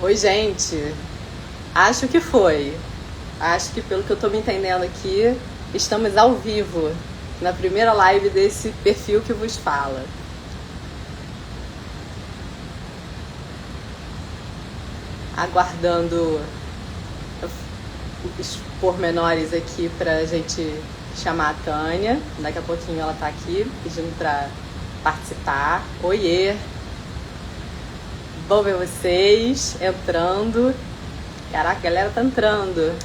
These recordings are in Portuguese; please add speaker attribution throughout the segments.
Speaker 1: Oi, gente. Acho que foi. Acho que pelo que eu tô me entendendo aqui, estamos ao vivo na primeira live desse perfil que vos fala. Aguardando os pormenores aqui pra gente chamar a Tânia. Daqui a pouquinho ela tá aqui pedindo pra participar. Oiê! Bom ver vocês entrando. Caraca, a galera tá entrando.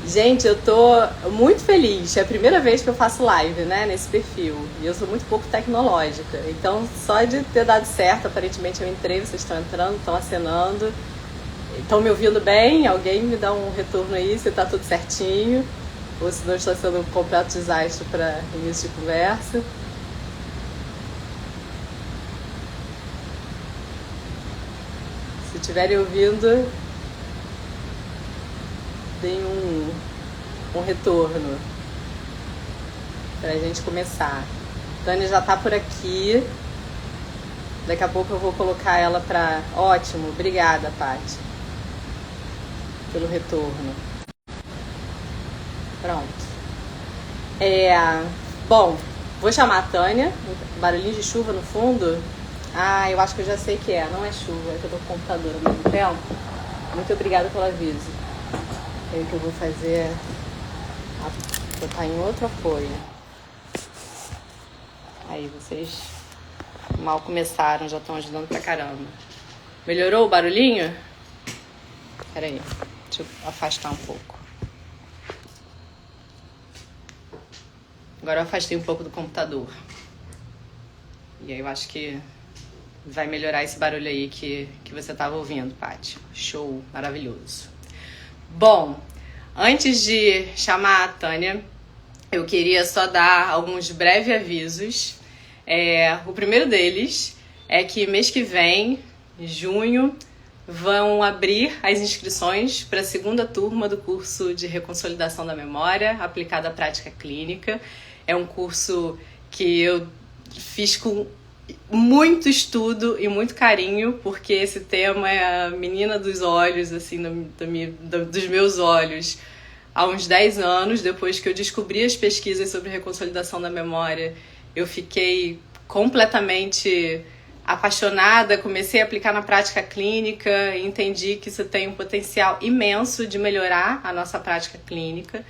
Speaker 1: Gente, eu tô muito feliz. É a primeira vez que eu faço live, né, nesse perfil. E eu sou muito pouco tecnológica. Então, só de ter dado certo, aparentemente eu entrei, vocês estão entrando, estão acenando. Estão me ouvindo bem? Alguém me dá um retorno aí se tá tudo certinho. Ou se não está sendo um completo desastre para início de conversa. Se estiverem ouvindo, deem um retorno pra gente começar. Tânia já tá por aqui. Daqui a pouco eu vou colocar ela pra... Ótimo, obrigada, Paty, pelo retorno. Pronto. Bom, vou chamar a Tânia. Barulhinho de chuva no fundo. Ah, eu acho que eu já sei que é. Não é chuva, é que eu tô com o computador ao mesmo tempo. Muito obrigada pelo aviso. Aí o que eu vou fazer é botar em outro apoio. Aí vocês mal começaram, já estão ajudando pra caramba. Melhorou o barulhinho? Pera aí, deixa eu afastar um pouco. Agora eu afastei um pouco do computador. E aí eu acho que vai melhorar esse barulho aí que você estava ouvindo, Paty. Show, maravilhoso. Bom, antes de chamar a Tânia, eu queria só dar alguns breves avisos. O primeiro deles é que mês que vem, em junho, vão abrir as inscrições para a segunda turma do curso de Reconsolidação da Memória aplicada à prática clínica. É um curso que eu fiz com muito estudo e muito carinho, porque esse tema é a menina dos olhos, assim, dos meus olhos, há uns 10 anos, depois que eu descobri as pesquisas sobre reconsolidação da memória. Eu fiquei completamente apaixonada, comecei a aplicar na prática clínica e entendi que isso tem um potencial imenso de melhorar a nossa prática clínica.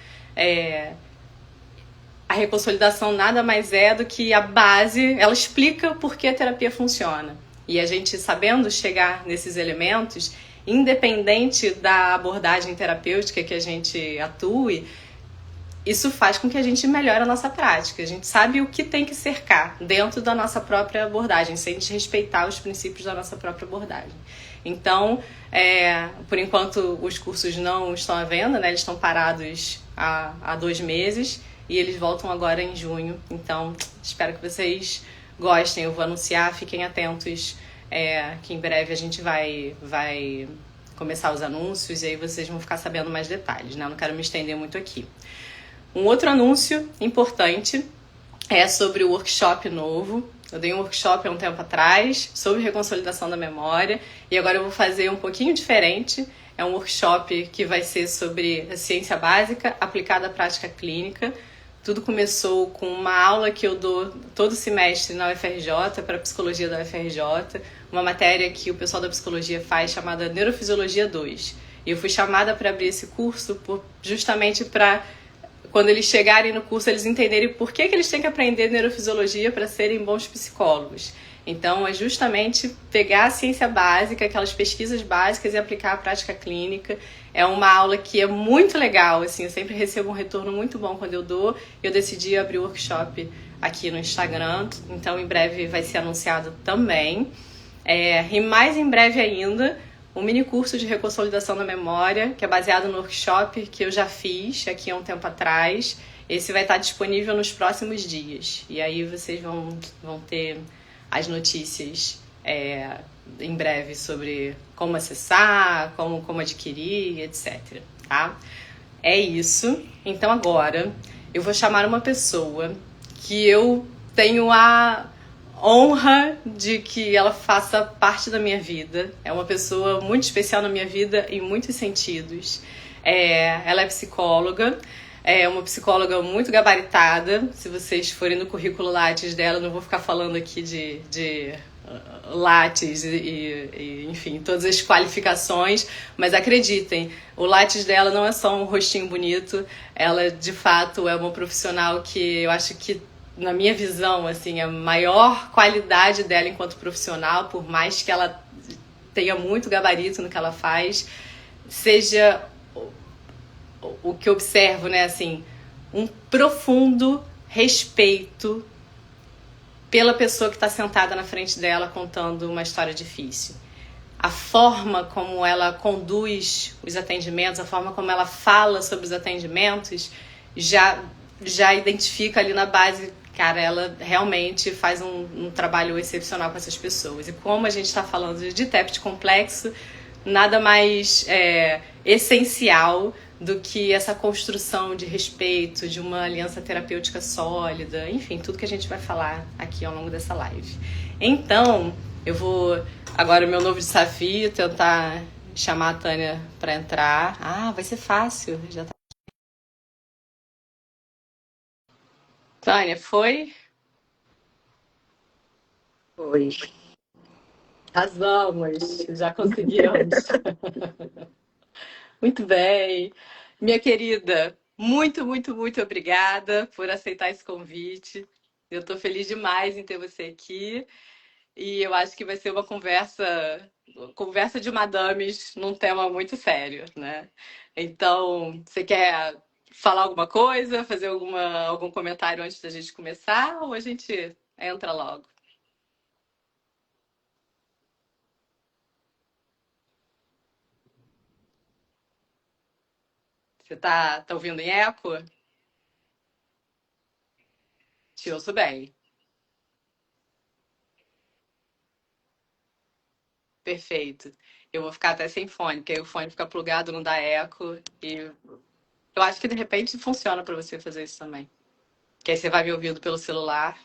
Speaker 1: A reconsolidação nada mais é do que a base, ela explica por que a terapia funciona. E a gente sabendo chegar nesses elementos, independente da abordagem terapêutica que a gente atue, isso faz com que a gente melhore a nossa prática. A gente sabe o que tem que cercar dentro da nossa própria abordagem, sem desrespeitar os princípios da nossa própria abordagem. Então, por enquanto, os cursos não estão à venda, né? Eles estão parados há 2 meses. E eles voltam agora em junho. Então, espero que vocês gostem. Eu vou anunciar, fiquem atentos, que em breve a gente vai começar os anúncios e aí vocês vão ficar sabendo mais detalhes, né? Eu não quero me estender muito aqui. Um outro anúncio importante é sobre o workshop novo. Eu dei um workshop há um tempo atrás sobre reconsolidação da memória e agora eu vou fazer um pouquinho diferente. É um workshop que vai ser sobre a ciência básica aplicada à prática clínica. Tudo começou com uma aula que eu dou todo semestre na UFRJ, para a psicologia da UFRJ, uma matéria que o pessoal da psicologia faz chamada Neurofisiologia 2. E eu fui chamada para abrir esse curso justamente para, quando eles chegarem no curso, eles entenderem por que eles têm que aprender neurofisiologia para serem bons psicólogos. Então, é justamente pegar a ciência básica, aquelas pesquisas básicas e aplicar a prática clínica. É uma aula que é muito legal, assim, eu sempre recebo um retorno muito bom quando eu dou. Eu decidi abrir o workshop aqui no Instagram, então em breve vai ser anunciado também. E mais em breve ainda, um mini curso de reconsolidação da memória, que é baseado no workshop que eu já fiz aqui há um tempo atrás. Esse vai estar disponível nos próximos dias. E aí vocês vão ter as notícias em breve sobre como acessar, como adquirir, etc. Tá? É isso. Então agora eu vou chamar uma pessoa que eu tenho honra de que ela faça parte da minha vida. É uma pessoa muito especial na minha vida em muitos sentidos. Ela é psicóloga, é uma psicóloga muito gabaritada. Se vocês forem no currículo Lattes dela, não vou ficar falando aqui de Lattes enfim, todas as qualificações, mas acreditem, o Lattes dela não é só um rostinho bonito, ela de fato é uma profissional que eu acho que, na minha visão, assim, a maior qualidade dela enquanto profissional, por mais que ela tenha muito gabarito no que ela faz, seja o que eu observo, né, assim, um profundo respeito pela pessoa que está sentada na frente dela contando uma história difícil. A forma como ela conduz os atendimentos, a forma como ela fala sobre os atendimentos, já identifica ali na base, cara, ela realmente faz um trabalho excepcional com essas pessoas. E como a gente está falando de TEPT complexo, nada mais essencial do que essa construção de respeito, de uma aliança terapêutica sólida, enfim, tudo que a gente vai falar aqui ao longo dessa live. Então, eu vou, agora o meu novo desafio, tentar chamar a Tânia para entrar. Ah, vai ser fácil, já tá. Tânia, foi?
Speaker 2: Oi.
Speaker 1: Arrasamos, já conseguimos. Muito bem. Minha querida, muito obrigada por aceitar esse convite. Eu estou feliz demais em ter você aqui e eu acho que vai ser uma conversa de madames num tema muito sério, né? Então, você quer falar alguma coisa, fazer algum comentário antes da gente começar ou a gente entra logo? Você tá ouvindo em eco? Te ouço bem. Perfeito. Eu vou ficar até sem fone, porque aí o fone fica plugado, não dá eco. E eu acho que de repente funciona para você fazer isso também. Que aí você vai me ouvindo pelo celular.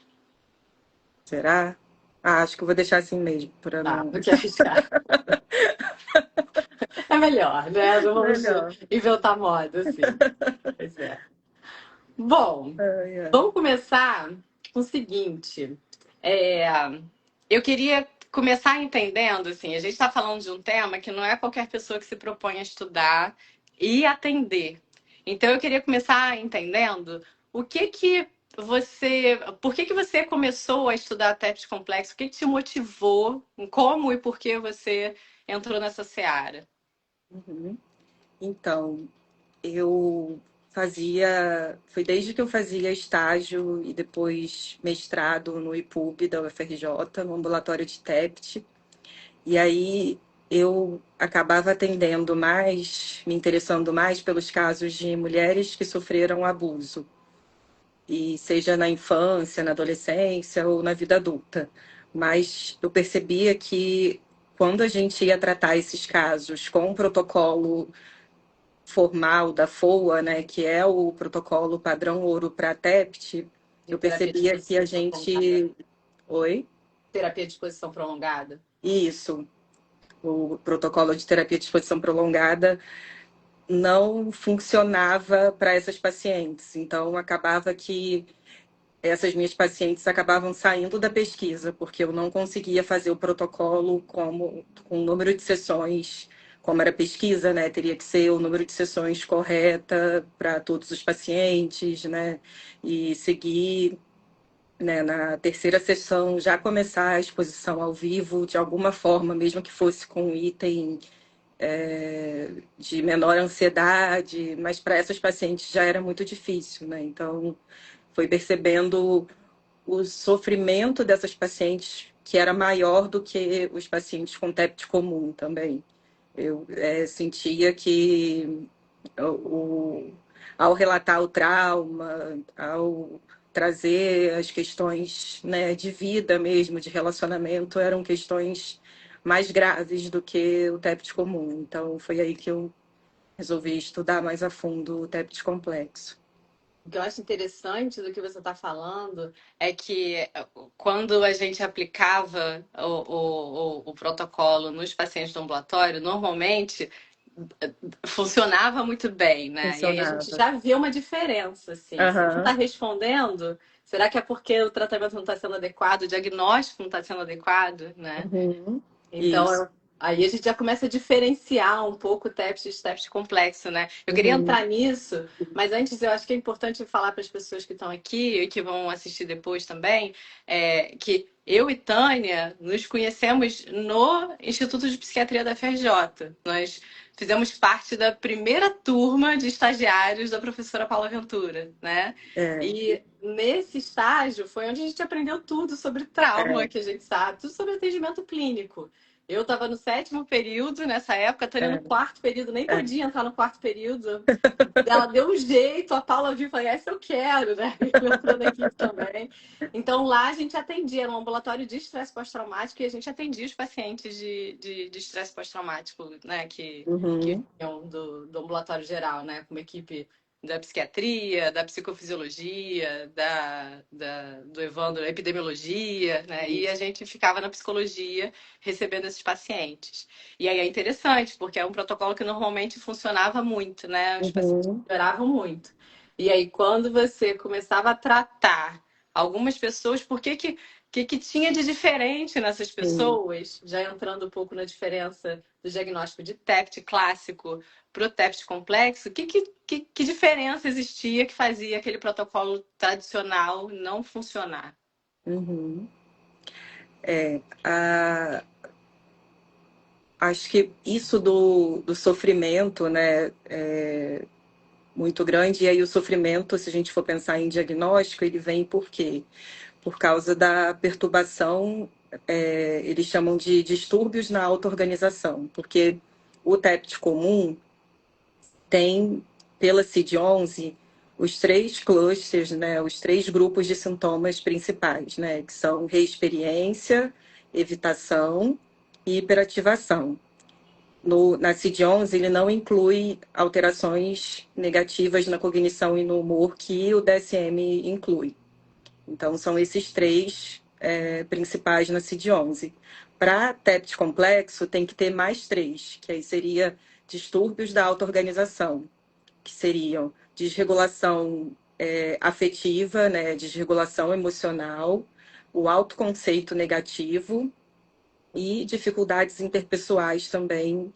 Speaker 2: Será? Acho que eu vou deixar assim mesmo, para
Speaker 1: Tá,
Speaker 2: não.
Speaker 1: porque arriscar. É melhor, né? Não vamos
Speaker 2: Melhor.
Speaker 1: inventar moda, assim. Pois é. Bom,
Speaker 2: Ai, ai.
Speaker 1: vamos começar com o seguinte. É, eu queria começar entendendo, assim, a gente está falando de um tema que não é qualquer pessoa que se propõe a estudar e atender. Então, eu queria começar entendendo o que que por que que você começou a estudar TEPS complexo? O que que te motivou? Como e por que você entrou nessa seara?
Speaker 2: Uhum. Então, eu foi desde que eu fazia estágio e depois mestrado no IPUB da UFRJ, no ambulatório de TEPT, e aí eu acabava atendendo mais, me interessando mais pelos casos de mulheres que sofreram abuso. E seja na infância, na adolescência ou na vida adulta. Mas eu percebia que quando a gente ia tratar esses casos com o protocolo formal da FOA, né, que é o protocolo padrão ouro para a TEPT,
Speaker 1: De
Speaker 2: eu
Speaker 1: terapia de
Speaker 2: percebia que a
Speaker 1: exposição prolongada.
Speaker 2: gente. Oi?
Speaker 1: Terapia de exposição prolongada.
Speaker 2: Isso, o protocolo de terapia de exposição prolongada não funcionava para essas pacientes. Então, acabava que essas minhas pacientes acabavam saindo da pesquisa, porque eu não conseguia fazer o protocolo com o número de sessões, como era pesquisa, né? Teria que ser o número de sessões correta para todos os pacientes, né? E seguir, né, na terceira sessão, já começar a exposição ao vivo, de alguma forma, mesmo que fosse com um item de menor ansiedade, mas para essas pacientes já era muito difícil, né? Então, foi percebendo o sofrimento dessas pacientes que era maior do que os pacientes com TEPT comum também. Eu sentia que o, ao relatar o trauma, ao trazer as questões, né, de vida mesmo, de relacionamento, eram questões mais graves do que o TEPT comum. Então, foi aí que eu resolvi estudar mais a fundo o TEPT complexo.
Speaker 1: O que eu acho interessante do que você está falando é que quando a gente aplicava o protocolo nos pacientes do ambulatório, normalmente funcionava muito bem, né? E aí a gente
Speaker 2: Funcionava.
Speaker 1: já vê uma diferença, assim. Se não está
Speaker 2: Aham.
Speaker 1: respondendo, será que é porque o tratamento não está sendo adequado, o diagnóstico não está sendo adequado, né?
Speaker 2: Uhum.
Speaker 1: Então,
Speaker 2: Isso.
Speaker 1: aí a gente já começa a diferenciar um pouco o TEPS de TEPS complexo, né? Eu queria
Speaker 2: Uhum.
Speaker 1: entrar nisso, mas antes eu acho que é importante falar para as pessoas que estão aqui e que vão assistir depois também, que eu e Tânia nos conhecemos no Instituto de Psiquiatria da FRJ. Nós fizemos parte da primeira turma de estagiários da professora Paula Ventura, né?
Speaker 2: É,
Speaker 1: E nesse estágio foi onde a gente aprendeu tudo sobre trauma,
Speaker 2: é,
Speaker 1: que a gente sabe, tudo sobre atendimento clínico. Eu estava no sétimo período nessa época, a Tânia no
Speaker 2: é,
Speaker 1: quarto período, nem
Speaker 2: é.
Speaker 1: podia entrar no quarto período. Ela deu um jeito, a Paula viu e falou, essa eu quero, né? Eu entrou na equipe também. Então lá a gente atendia, era um ambulatório de estresse pós-traumático e a gente atendia os pacientes de estresse pós-traumático, né? Que
Speaker 2: Uhum.
Speaker 1: vinham do ambulatório geral, né? Com uma equipe da psiquiatria, da psicofisiologia, do Evandro, epidemiologia, né? E a
Speaker 2: Isso.
Speaker 1: gente ficava na psicologia recebendo esses pacientes. E aí é interessante, porque é um protocolo que normalmente funcionava muito, né? Os pacientes
Speaker 2: Uhum.
Speaker 1: melhoravam muito. E aí, quando você começava a tratar algumas pessoas, por que tinha de diferente nessas
Speaker 2: Sim.
Speaker 1: pessoas? Já entrando um pouco na diferença do diagnóstico de TEPT clássico para o TEPT complexo, que diferença existia que fazia aquele protocolo tradicional não funcionar?
Speaker 2: Uhum. A, acho que isso do sofrimento, né, é muito grande. E aí o sofrimento, se a gente for pensar em diagnóstico, ele vem por quê? Por causa da perturbação, eles chamam de distúrbios na auto-organização, porque o TEPT comum tem, pela CID-11, os três clusters, né, os três grupos de sintomas principais, né, que são reexperiência, evitação e hiperativação. Na CID-11, ele não inclui alterações negativas na cognição e no humor que o DSM inclui. Então, são esses três principais na CID-11. Para TEPT complexo, tem que ter mais três, que aí seria distúrbios da auto-organização, que seriam desregulação afetiva, né, desregulação emocional, o autoconceito negativo e dificuldades interpessoais também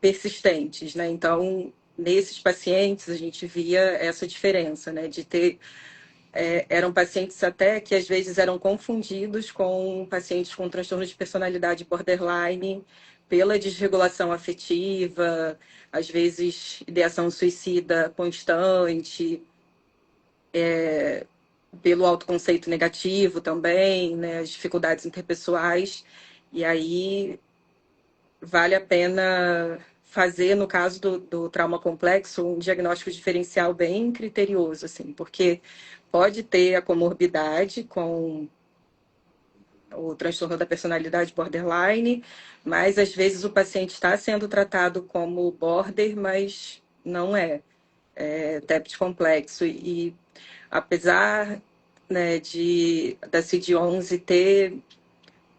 Speaker 2: persistentes, né? Então, nesses pacientes a gente via essa diferença, né, de ter eram pacientes até que às vezes eram confundidos com pacientes com transtorno de personalidade borderline pela desregulação afetiva, às vezes ideação suicida constante, pelo autoconceito negativo também, né, as dificuldades interpessoais. E aí vale a pena fazer, no caso do trauma complexo, um diagnóstico diferencial bem criterioso, assim, porque pode ter a comorbidade com o transtorno da personalidade borderline, mas às vezes o paciente está sendo tratado como border, mas não é TEPT complexo. E apesar, né, da CID-11 ter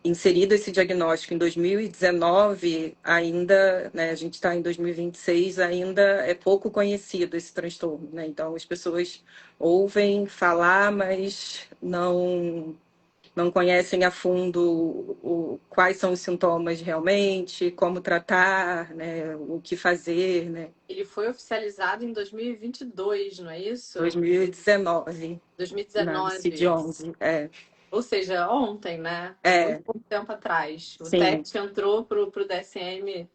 Speaker 2: inserido esse diagnóstico em 2019, ainda, né, a gente está em 2026, ainda é pouco conhecido esse transtorno, né? Então as pessoas ouvem falar, mas não conhecem a fundo quais são os sintomas realmente, como tratar, né, o que fazer, né?
Speaker 1: Ele foi oficializado em 2022, não é isso?
Speaker 2: 2019, na
Speaker 1: 2019.
Speaker 2: CID-11,
Speaker 1: Ou seja, ontem, né? Muito
Speaker 2: é,
Speaker 1: pouco tempo atrás. O
Speaker 2: sim,
Speaker 1: TECT entrou para o DSM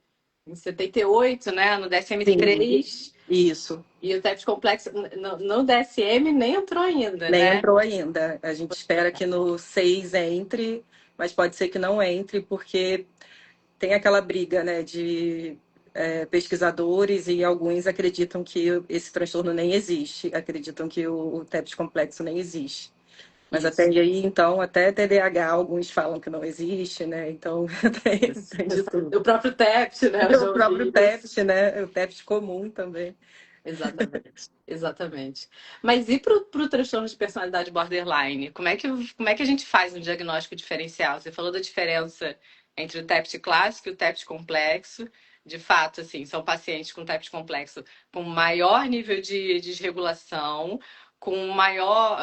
Speaker 1: em 78, né? No
Speaker 2: sim,
Speaker 1: DSM-3.
Speaker 2: isso.
Speaker 1: E o TECT complexo no DSM nem entrou ainda,
Speaker 2: Nem
Speaker 1: né?
Speaker 2: entrou ainda. A gente espera que no 6 entre, mas pode ser que não entre, porque tem aquela briga, né, de pesquisadores e alguns acreditam que esse transtorno nem existe, acreditam que o TEPS complexo nem existe. Mas até
Speaker 1: Isso.
Speaker 2: aí, então, até TDAH, alguns falam que não existe, né? Então, tem de tudo.
Speaker 1: O próprio TEPT, né? Eu já
Speaker 2: O próprio
Speaker 1: ouvi isso.
Speaker 2: TEPS, né? O TEPS comum também.
Speaker 1: Exatamente, exatamente. Mas e pro transtorno de personalidade borderline? Como é que a gente faz um diagnóstico diferencial? Você falou da diferença entre o TEPT clássico e o TEPT complexo. De fato, assim, são pacientes com TEPT complexo com maior nível de desregulação, com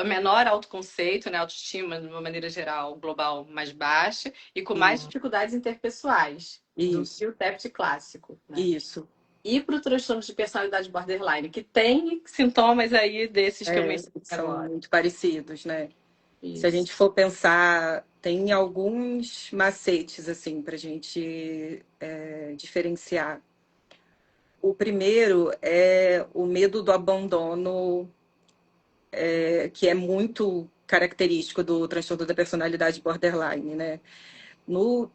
Speaker 1: menor autoconceito, né, autoestima, de uma maneira geral, global, mais baixa, e com mais
Speaker 2: Isso,
Speaker 1: dificuldades interpessoais do
Speaker 2: isso,
Speaker 1: que o TEPT clássico, né?
Speaker 2: isso.
Speaker 1: E para o transtorno de personalidade borderline, que tem sintomas aí desses que eu
Speaker 2: É,
Speaker 1: mencionei
Speaker 2: são
Speaker 1: agora.
Speaker 2: muito parecidos, né? Se a
Speaker 1: Isso.
Speaker 2: gente for pensar, tem alguns macetes, assim, para a gente diferenciar. O primeiro é o medo do abandono, que é muito característico do transtorno da personalidade borderline, né? No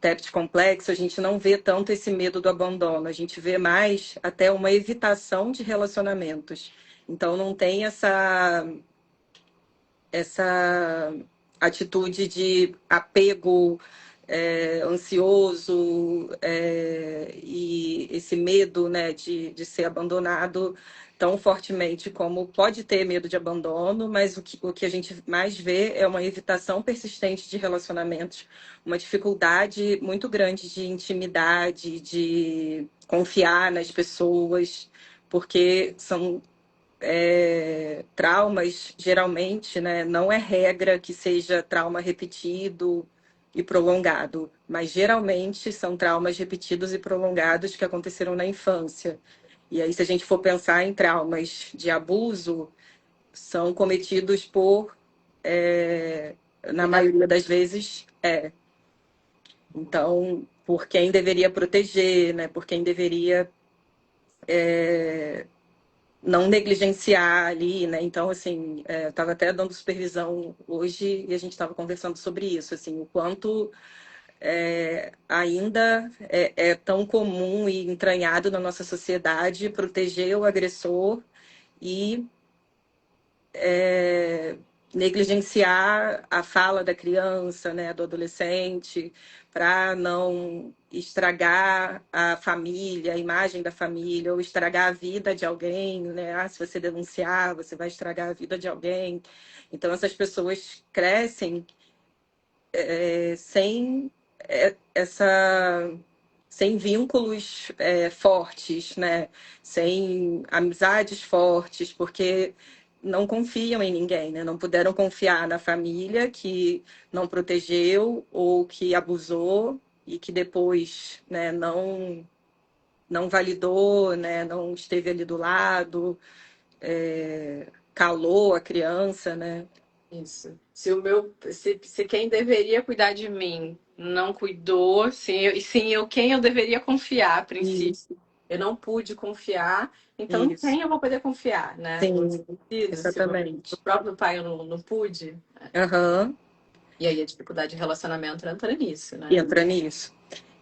Speaker 2: TEPT complexo, a gente não vê tanto esse medo do abandono, a gente vê mais até uma evitação de relacionamentos. Então, não tem essa atitude de apego ansioso e esse medo, né, de ser abandonado tão fortemente como pode ter medo de abandono, mas o que a gente mais vê é uma evitação persistente de relacionamentos, uma dificuldade muito grande de intimidade, de confiar nas pessoas, porque são traumas, geralmente, né, não é regra que seja trauma repetido e prolongado, mas geralmente são traumas repetidos e prolongados que aconteceram na infância. E aí, se a gente for pensar em traumas de abuso, são cometidos na maioria das vezes, então, por quem deveria proteger, né, por quem deveria não negligenciar ali, né? Então, assim, eu estava até dando supervisão hoje e a gente estava conversando sobre isso, assim, o quanto ainda é tão comum e entranhado na nossa sociedade proteger o agressor e negligenciar a fala da criança, né, do adolescente, para não estragar a família, a imagem da família, ou estragar a vida de alguém, né? Ah, se você denunciar, você vai estragar a vida de alguém. Então, essas pessoas crescem sem essa sem vínculos fortes, né? Sem amizades fortes, porque não confiam em ninguém, né? Não puderam confiar na família que não protegeu ou que abusou e que depois, né, não validou, né? Não esteve ali do lado, calou a criança, né?
Speaker 1: Isso. Se quem deveria cuidar de mim não cuidou, quem eu deveria confiar a princípio,
Speaker 2: Isso,
Speaker 1: eu não pude confiar, então em
Speaker 2: isso.
Speaker 1: quem eu vou poder confiar, né? No meu
Speaker 2: Sim,
Speaker 1: filho, se o meu
Speaker 2: exatamente.
Speaker 1: próprio pai eu não pude.
Speaker 2: Aham.
Speaker 1: E aí a dificuldade de relacionamento entra nisso, né?
Speaker 2: Entra nisso.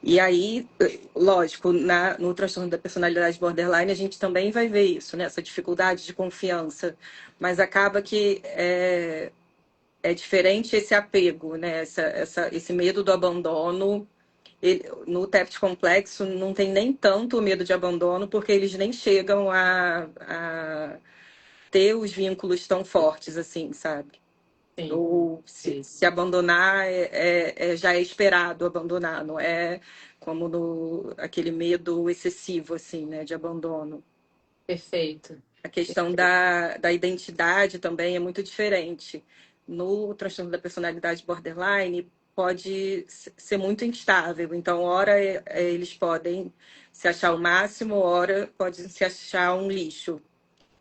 Speaker 2: E aí, lógico, no transtorno da personalidade borderline, a gente também vai ver isso, né? Essa dificuldade de confiança. Mas acaba que é diferente esse apego, né? Esse medo do abandono. No TEPT complexo, não tem nem tanto o medo de abandono, porque eles nem chegam a ter os vínculos tão fortes assim, sabe?
Speaker 1: Sim.
Speaker 2: Ou
Speaker 1: Sim.
Speaker 2: se abandonar já é esperado abandonar, não é como no aquele medo excessivo assim, né, de abandono.
Speaker 1: Perfeito.
Speaker 2: A questão da identidade também é muito diferente. No transtorno da personalidade borderline pode ser muito instável, então ora eles podem se achar o máximo, ora podem se achar um lixo.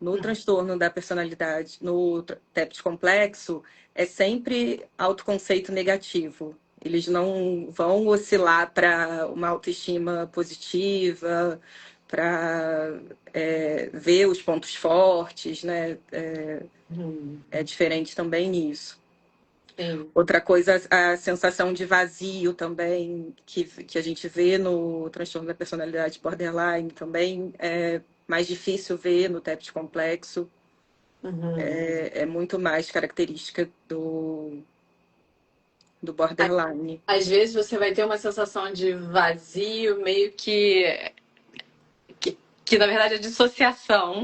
Speaker 2: No transtorno da personalidade, no TEPT complexo, é sempre autoconceito negativo. Eles não vão oscilar para uma autoestima positiva, para ver os pontos fortes, né? É diferente também nisso.
Speaker 1: Sim.
Speaker 2: Outra coisa, a sensação de vazio também, que a gente vê no transtorno da personalidade borderline, também é mais difícil ver no TEPT complexo.
Speaker 1: Uhum.
Speaker 2: É muito mais característica do borderline.
Speaker 1: Às vezes você vai ter uma sensação de vazio, meio que Que na verdade é dissociação.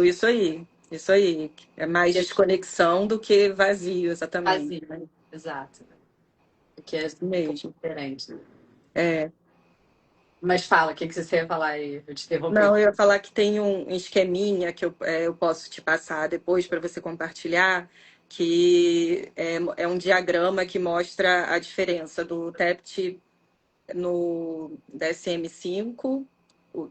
Speaker 2: Isso aí. Isso aí. É mais desconexão do que vazio, exatamente.
Speaker 1: Vazio, né? Exato. Que é
Speaker 2: Isso
Speaker 1: um pouco
Speaker 2: mesmo.
Speaker 1: diferente.
Speaker 2: É.
Speaker 1: Mas fala, o que você ia falar aí? Eu te interrompi.
Speaker 2: Não, eu ia falar que tem um esqueminha que eu posso te passar depois para você compartilhar, que é um diagrama que mostra a diferença do TEPT no DSM-5,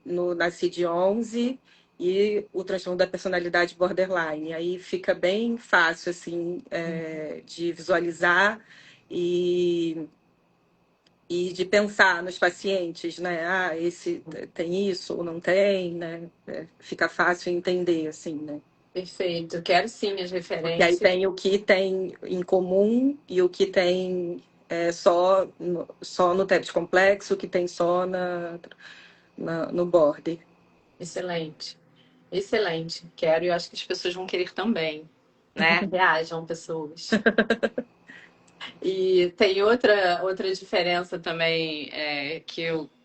Speaker 2: na CID-11 e o transtorno da personalidade borderline. Aí fica bem fácil assim de visualizar e de pensar nos pacientes, né? Ah, esse tem isso ou não tem, né? Fica fácil entender, assim, né?
Speaker 1: Perfeito. Quero sim as
Speaker 2: Porque aí
Speaker 1: referências.
Speaker 2: tem o que tem em comum e o que tem só no TEPS complexo, o que tem só no border.
Speaker 1: Excelente. Excelente. Quero e eu acho que as pessoas vão querer também, né? Reajam, pessoas. E tem outra diferença também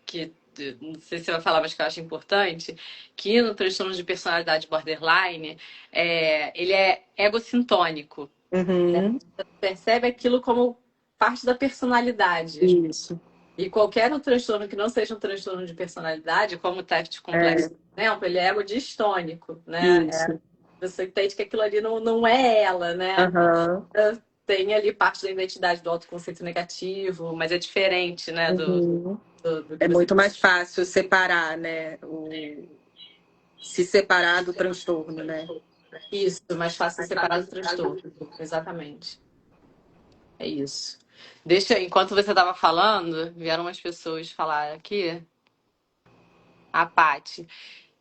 Speaker 1: que não sei se você vai falar, mas que eu acho importante, que no transtorno de personalidade borderline, ele é egocintônico.
Speaker 2: Uhum,
Speaker 1: Percebe aquilo como parte da personalidade.
Speaker 2: isso.
Speaker 1: E qualquer outro transtorno que não seja um transtorno de personalidade, como o TEFT complexo,
Speaker 2: É,
Speaker 1: por exemplo, ele é ego-distônico, né?
Speaker 2: isso.
Speaker 1: Você entende que aquilo ali não é ela, né?
Speaker 2: Aham,
Speaker 1: Tem ali parte da identidade do autoconceito negativo, mas é diferente, né,
Speaker 2: uhum.
Speaker 1: do que
Speaker 2: É
Speaker 1: você...
Speaker 2: muito mais fácil separar, né? Se separar do transtorno, né?
Speaker 1: Isso, mais fácil separar do transtorno. Exatamente. É isso. Enquanto você estava falando, vieram umas pessoas falar aqui. A Paty.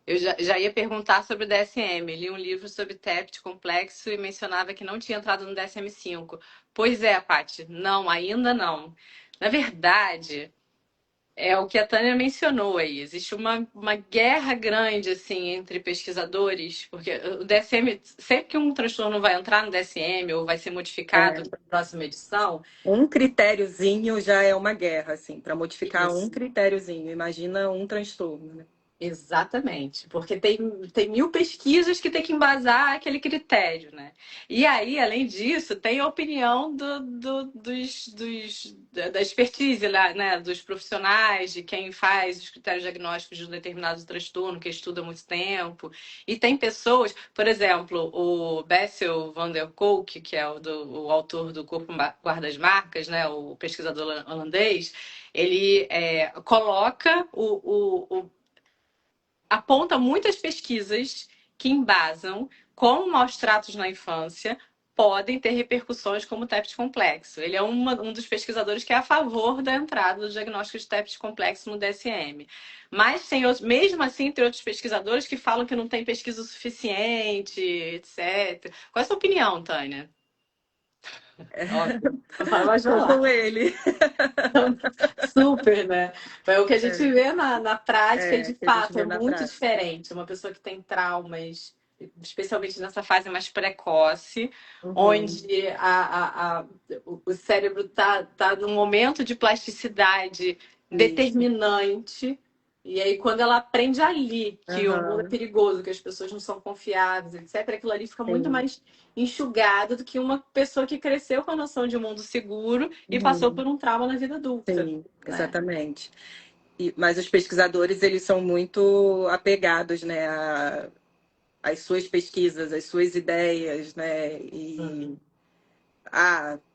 Speaker 1: Eu já ia perguntar sobre o DSM. Li um livro sobre TEPT complexo e mencionava que não tinha entrado no DSM-5. Pois é, Paty, não, ainda não. Na verdade, é o que a Tânia mencionou aí. Existe uma guerra grande assim entre pesquisadores, porque o DSM, sempre que um transtorno vai entrar no DSM ou vai ser modificado
Speaker 2: É.
Speaker 1: para a próxima edição,
Speaker 2: Um critériozinho já é uma guerra, assim, para modificar um
Speaker 1: isso.
Speaker 2: critériozinho. Imagina um transtorno, né?
Speaker 1: Exatamente, porque tem mil pesquisas que tem que embasar aquele critério, né? E aí, além disso, tem a opinião da expertise lá, né? Dos profissionais, de quem faz os critérios diagnósticos de um determinado transtorno, que estuda há muito tempo. E tem pessoas, por exemplo, o Bessel van der Kolk, que é o autor do Corpo Guarda as Marcas, né? O pesquisador holandês, ele coloca aponta muitas pesquisas que embasam como maus tratos na infância podem ter repercussões como TEPT complexo. Ele é um dos pesquisadores que é a favor da entrada do diagnóstico de TEPT complexo no DSM. Mas tem outros, mesmo assim, tem outros pesquisadores que falam que não tem pesquisa suficiente, etc. Qual é a sua opinião, Tânia? Óbvio. Vai
Speaker 2: Tô
Speaker 1: falar.
Speaker 2: com ele.
Speaker 1: Super, né? É o que a gente
Speaker 2: É,
Speaker 1: vê na prática e, de
Speaker 2: que a gente
Speaker 1: fato, é
Speaker 2: vê na
Speaker 1: muito
Speaker 2: prática.
Speaker 1: diferente. Uma pessoa que tem traumas, especialmente nessa fase mais precoce,
Speaker 2: Uhum,
Speaker 1: onde o cérebro tá num momento de plasticidade
Speaker 2: isso.
Speaker 1: determinante. E aí, quando ela aprende ali que o mundo é
Speaker 2: Aham,
Speaker 1: perigoso, que as pessoas não são confiáveis, etc., aquilo ali fica muito
Speaker 2: sim.
Speaker 1: mais enxugado do que uma pessoa que cresceu com a noção de mundo seguro e passou
Speaker 2: Uhum,
Speaker 1: por um trauma na vida adulta,
Speaker 2: sim,
Speaker 1: né?
Speaker 2: exatamente. Mas os pesquisadores, eles são muito apegados, né, às suas pesquisas, às suas ideias, né, e
Speaker 1: Hum.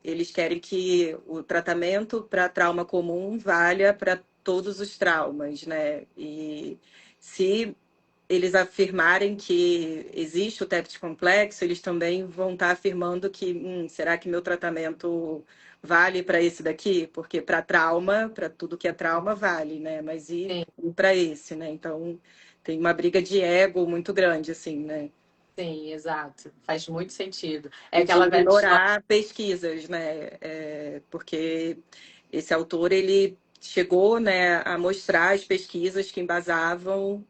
Speaker 2: eles querem que o tratamento para trauma comum valha para todos os traumas, né? E se eles afirmarem que existe o TEPT complexo, eles também vão estar afirmando que, será que meu tratamento vale para esse daqui? Porque para trauma, para tudo que é trauma, vale, né? Mas e
Speaker 1: Sim,
Speaker 2: para esse, né? Então tem uma briga de ego muito grande, assim, né?
Speaker 1: sim, exato. Faz muito sentido. É
Speaker 2: E de
Speaker 1: aquela velha história.
Speaker 2: ignorar pesquisas, né? Porque esse autor ele chegou, né, a mostrar as pesquisas que embasavam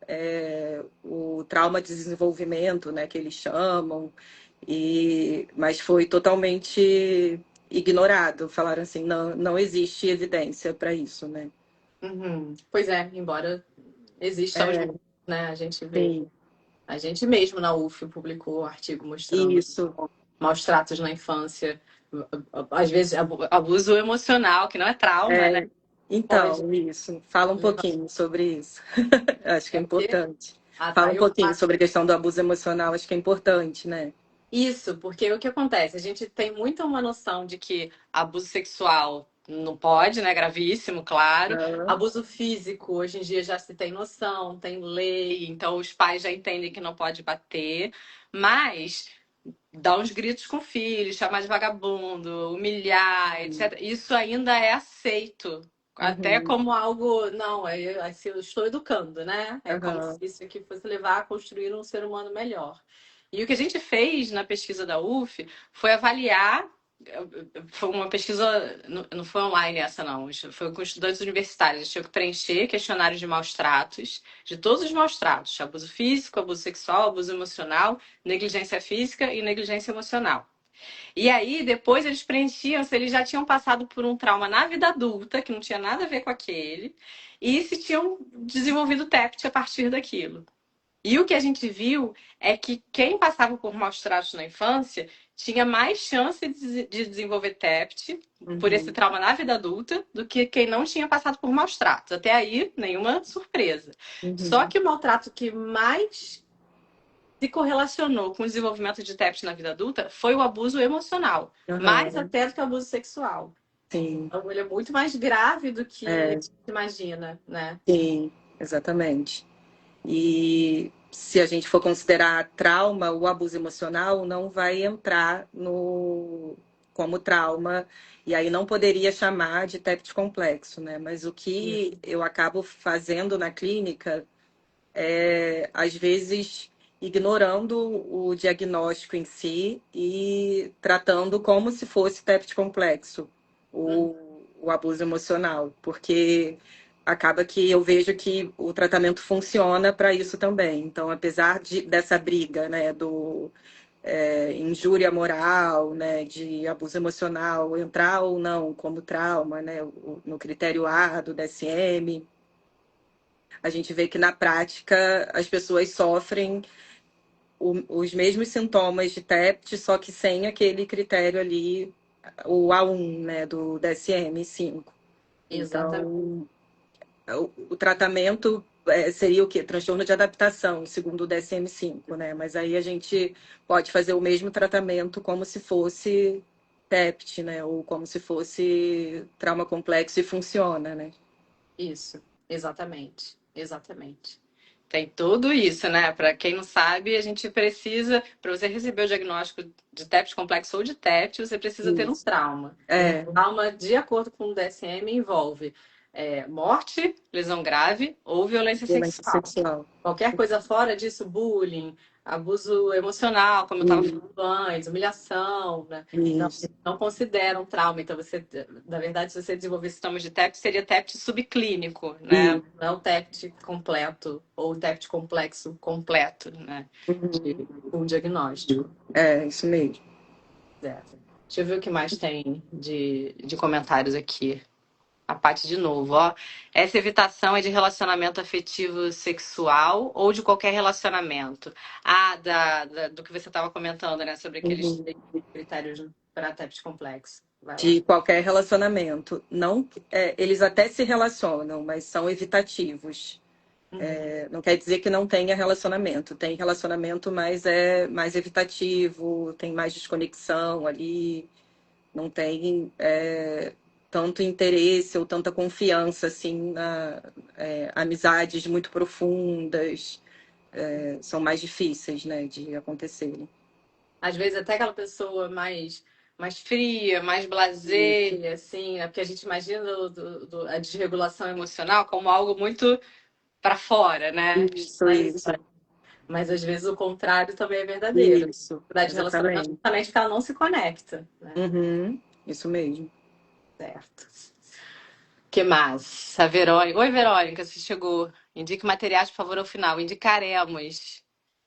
Speaker 2: o trauma de desenvolvimento, né, que eles chamam, mas foi totalmente ignorado. Falaram assim, não, não existe evidência para isso, né?
Speaker 1: Uhum. Pois é, embora exista, estamos né? A gente vê.
Speaker 2: Sim,
Speaker 1: A gente mesmo na UF publicou um artigo mostrando
Speaker 2: isso.
Speaker 1: maus tratos na infância, às vezes abuso emocional, que não é trauma, né?
Speaker 2: É,
Speaker 1: Pode
Speaker 2: então, isso. Fala um
Speaker 1: levar.
Speaker 2: pouquinho sobre isso. Acho que é
Speaker 1: É o quê?
Speaker 2: importante.
Speaker 1: Ah,
Speaker 2: Fala
Speaker 1: tá.
Speaker 2: um pouquinho sobre a questão do abuso emocional, acho que é importante, né?
Speaker 1: Isso, porque o que acontece? A gente tem muita uma noção de que abuso sexual não pode, né? Gravíssimo, claro.
Speaker 2: Ah,
Speaker 1: Abuso físico, hoje em dia já se tem noção, tem lei, então os pais já entendem que não pode bater, mas dar uns gritos com o filho, chamar de vagabundo, humilhar, etc. Isso ainda é aceito. Até
Speaker 2: uhum,
Speaker 1: como algo, não, assim, eu estou educando, né? É como se
Speaker 2: aham,
Speaker 1: isso aqui fosse levar a construir um ser humano melhor. E o que a gente fez na pesquisa da UF foi avaliar. Foi uma pesquisa, não foi online essa não, foi com estudantes universitários. Eles tinham que preencher questionários de maus tratos, de todos os maus tratos: abuso físico, abuso sexual, abuso emocional, negligência física e negligência emocional. E aí, depois eles preenchiam se eles já tinham passado por um trauma na vida adulta, que não tinha nada a ver com aquele, e se tinham desenvolvido TEPT a partir daquilo. E o que a gente viu é que quem passava por maus tratos na infância tinha mais chance de desenvolver TEPT por esse
Speaker 2: uhum,
Speaker 1: trauma na vida adulta do que quem não tinha passado por maus tratos. Até aí, nenhuma surpresa. Só
Speaker 2: uhum,
Speaker 1: que o maltrato que mais se correlacionou com o desenvolvimento de TEPT na vida adulta foi o abuso emocional, mais
Speaker 2: aham,
Speaker 1: até do que o abuso sexual.
Speaker 2: sim,
Speaker 1: Então, ele é muito mais grave do que
Speaker 2: é,
Speaker 1: se imagina, né?
Speaker 2: sim, exatamente. E se a gente for considerar trauma, o abuso emocional não vai entrar no como trauma, e aí não poderia chamar de TEPT complexo, né? Mas o que eu acabo fazendo na clínica é, às vezes, ignorando o diagnóstico em si e tratando como se fosse TEPT complexo, o abuso emocional, porque acaba que eu vejo que o tratamento funciona para isso também. Então, apesar dessa briga, né, do injúria moral, né, de abuso emocional, entrar ou não como trauma, né, no critério A do DSM, a gente vê que na prática as pessoas sofrem os mesmos sintomas de TEPT, só que sem aquele critério ali, o A1, né, do DSM-5.
Speaker 1: Exatamente.
Speaker 2: Então, o tratamento seria o quê? Transtorno de adaptação, segundo o DSM-5, né? Mas aí a gente pode fazer o mesmo tratamento como se fosse TEPT, né? Ou como se fosse trauma complexo e funciona, né?
Speaker 1: Isso, exatamente, exatamente. Tem tudo isso, né? Para quem não sabe, a gente precisa, para você receber o diagnóstico de TEPT complexo ou de TEPT, você precisa ter um
Speaker 2: Isso.
Speaker 1: trauma. E um
Speaker 2: É,
Speaker 1: trauma, de acordo com o DSM, envolve morte, lesão grave ou violência
Speaker 2: violência
Speaker 1: sexual.
Speaker 2: sexual.
Speaker 1: Qualquer coisa fora disso, bullying, abuso emocional, como eu estava
Speaker 2: Isso.
Speaker 1: falando antes, humilhação, né? Não,
Speaker 2: Isso.
Speaker 1: não considera um trauma. Então, você, na verdade, se você desenvolver sintomas de TEPT, seria TEPT subclínico, né?
Speaker 2: Isso.
Speaker 1: Não TEPT completo ou TEPT complexo completo, né?
Speaker 2: Uhum.
Speaker 1: Com diagnóstico.
Speaker 2: É, isso mesmo.
Speaker 1: É. Deixa eu ver o que mais tem de comentários aqui. A parte de novo, ó. Essa evitação é de relacionamento afetivo sexual ou de qualquer relacionamento? Ah, do que você estava comentando, né? Sobre aqueles
Speaker 2: Uhum.
Speaker 1: critérios para TEPT complexo. Vai lá.
Speaker 2: De qualquer relacionamento. Não, eles até se relacionam, mas são evitativos.
Speaker 1: Uhum.
Speaker 2: Não quer dizer que não tenha relacionamento. Tem relacionamento, mas é mais evitativo, tem mais desconexão ali, não tem tanto interesse ou tanta confiança assim na amizades muito profundas. São mais difíceis, né, de acontecerem.
Speaker 1: Às vezes até aquela pessoa mais fria, mais
Speaker 2: Isso,
Speaker 1: blasé, assim, né? Porque a gente imagina a desregulação emocional como algo muito para fora, né?
Speaker 2: isso, isso.
Speaker 1: Mas às vezes o contrário também é verdadeiro.
Speaker 2: Isso,
Speaker 1: A de relacionamento
Speaker 2: exatamente.
Speaker 1: justamente porque ela não se conecta, né?
Speaker 2: Uhum, isso mesmo.
Speaker 1: Certo. Que mais? A Verônica. Oi, Verônica, você chegou. Indique materiais, por favor, ao final. Indicaremos.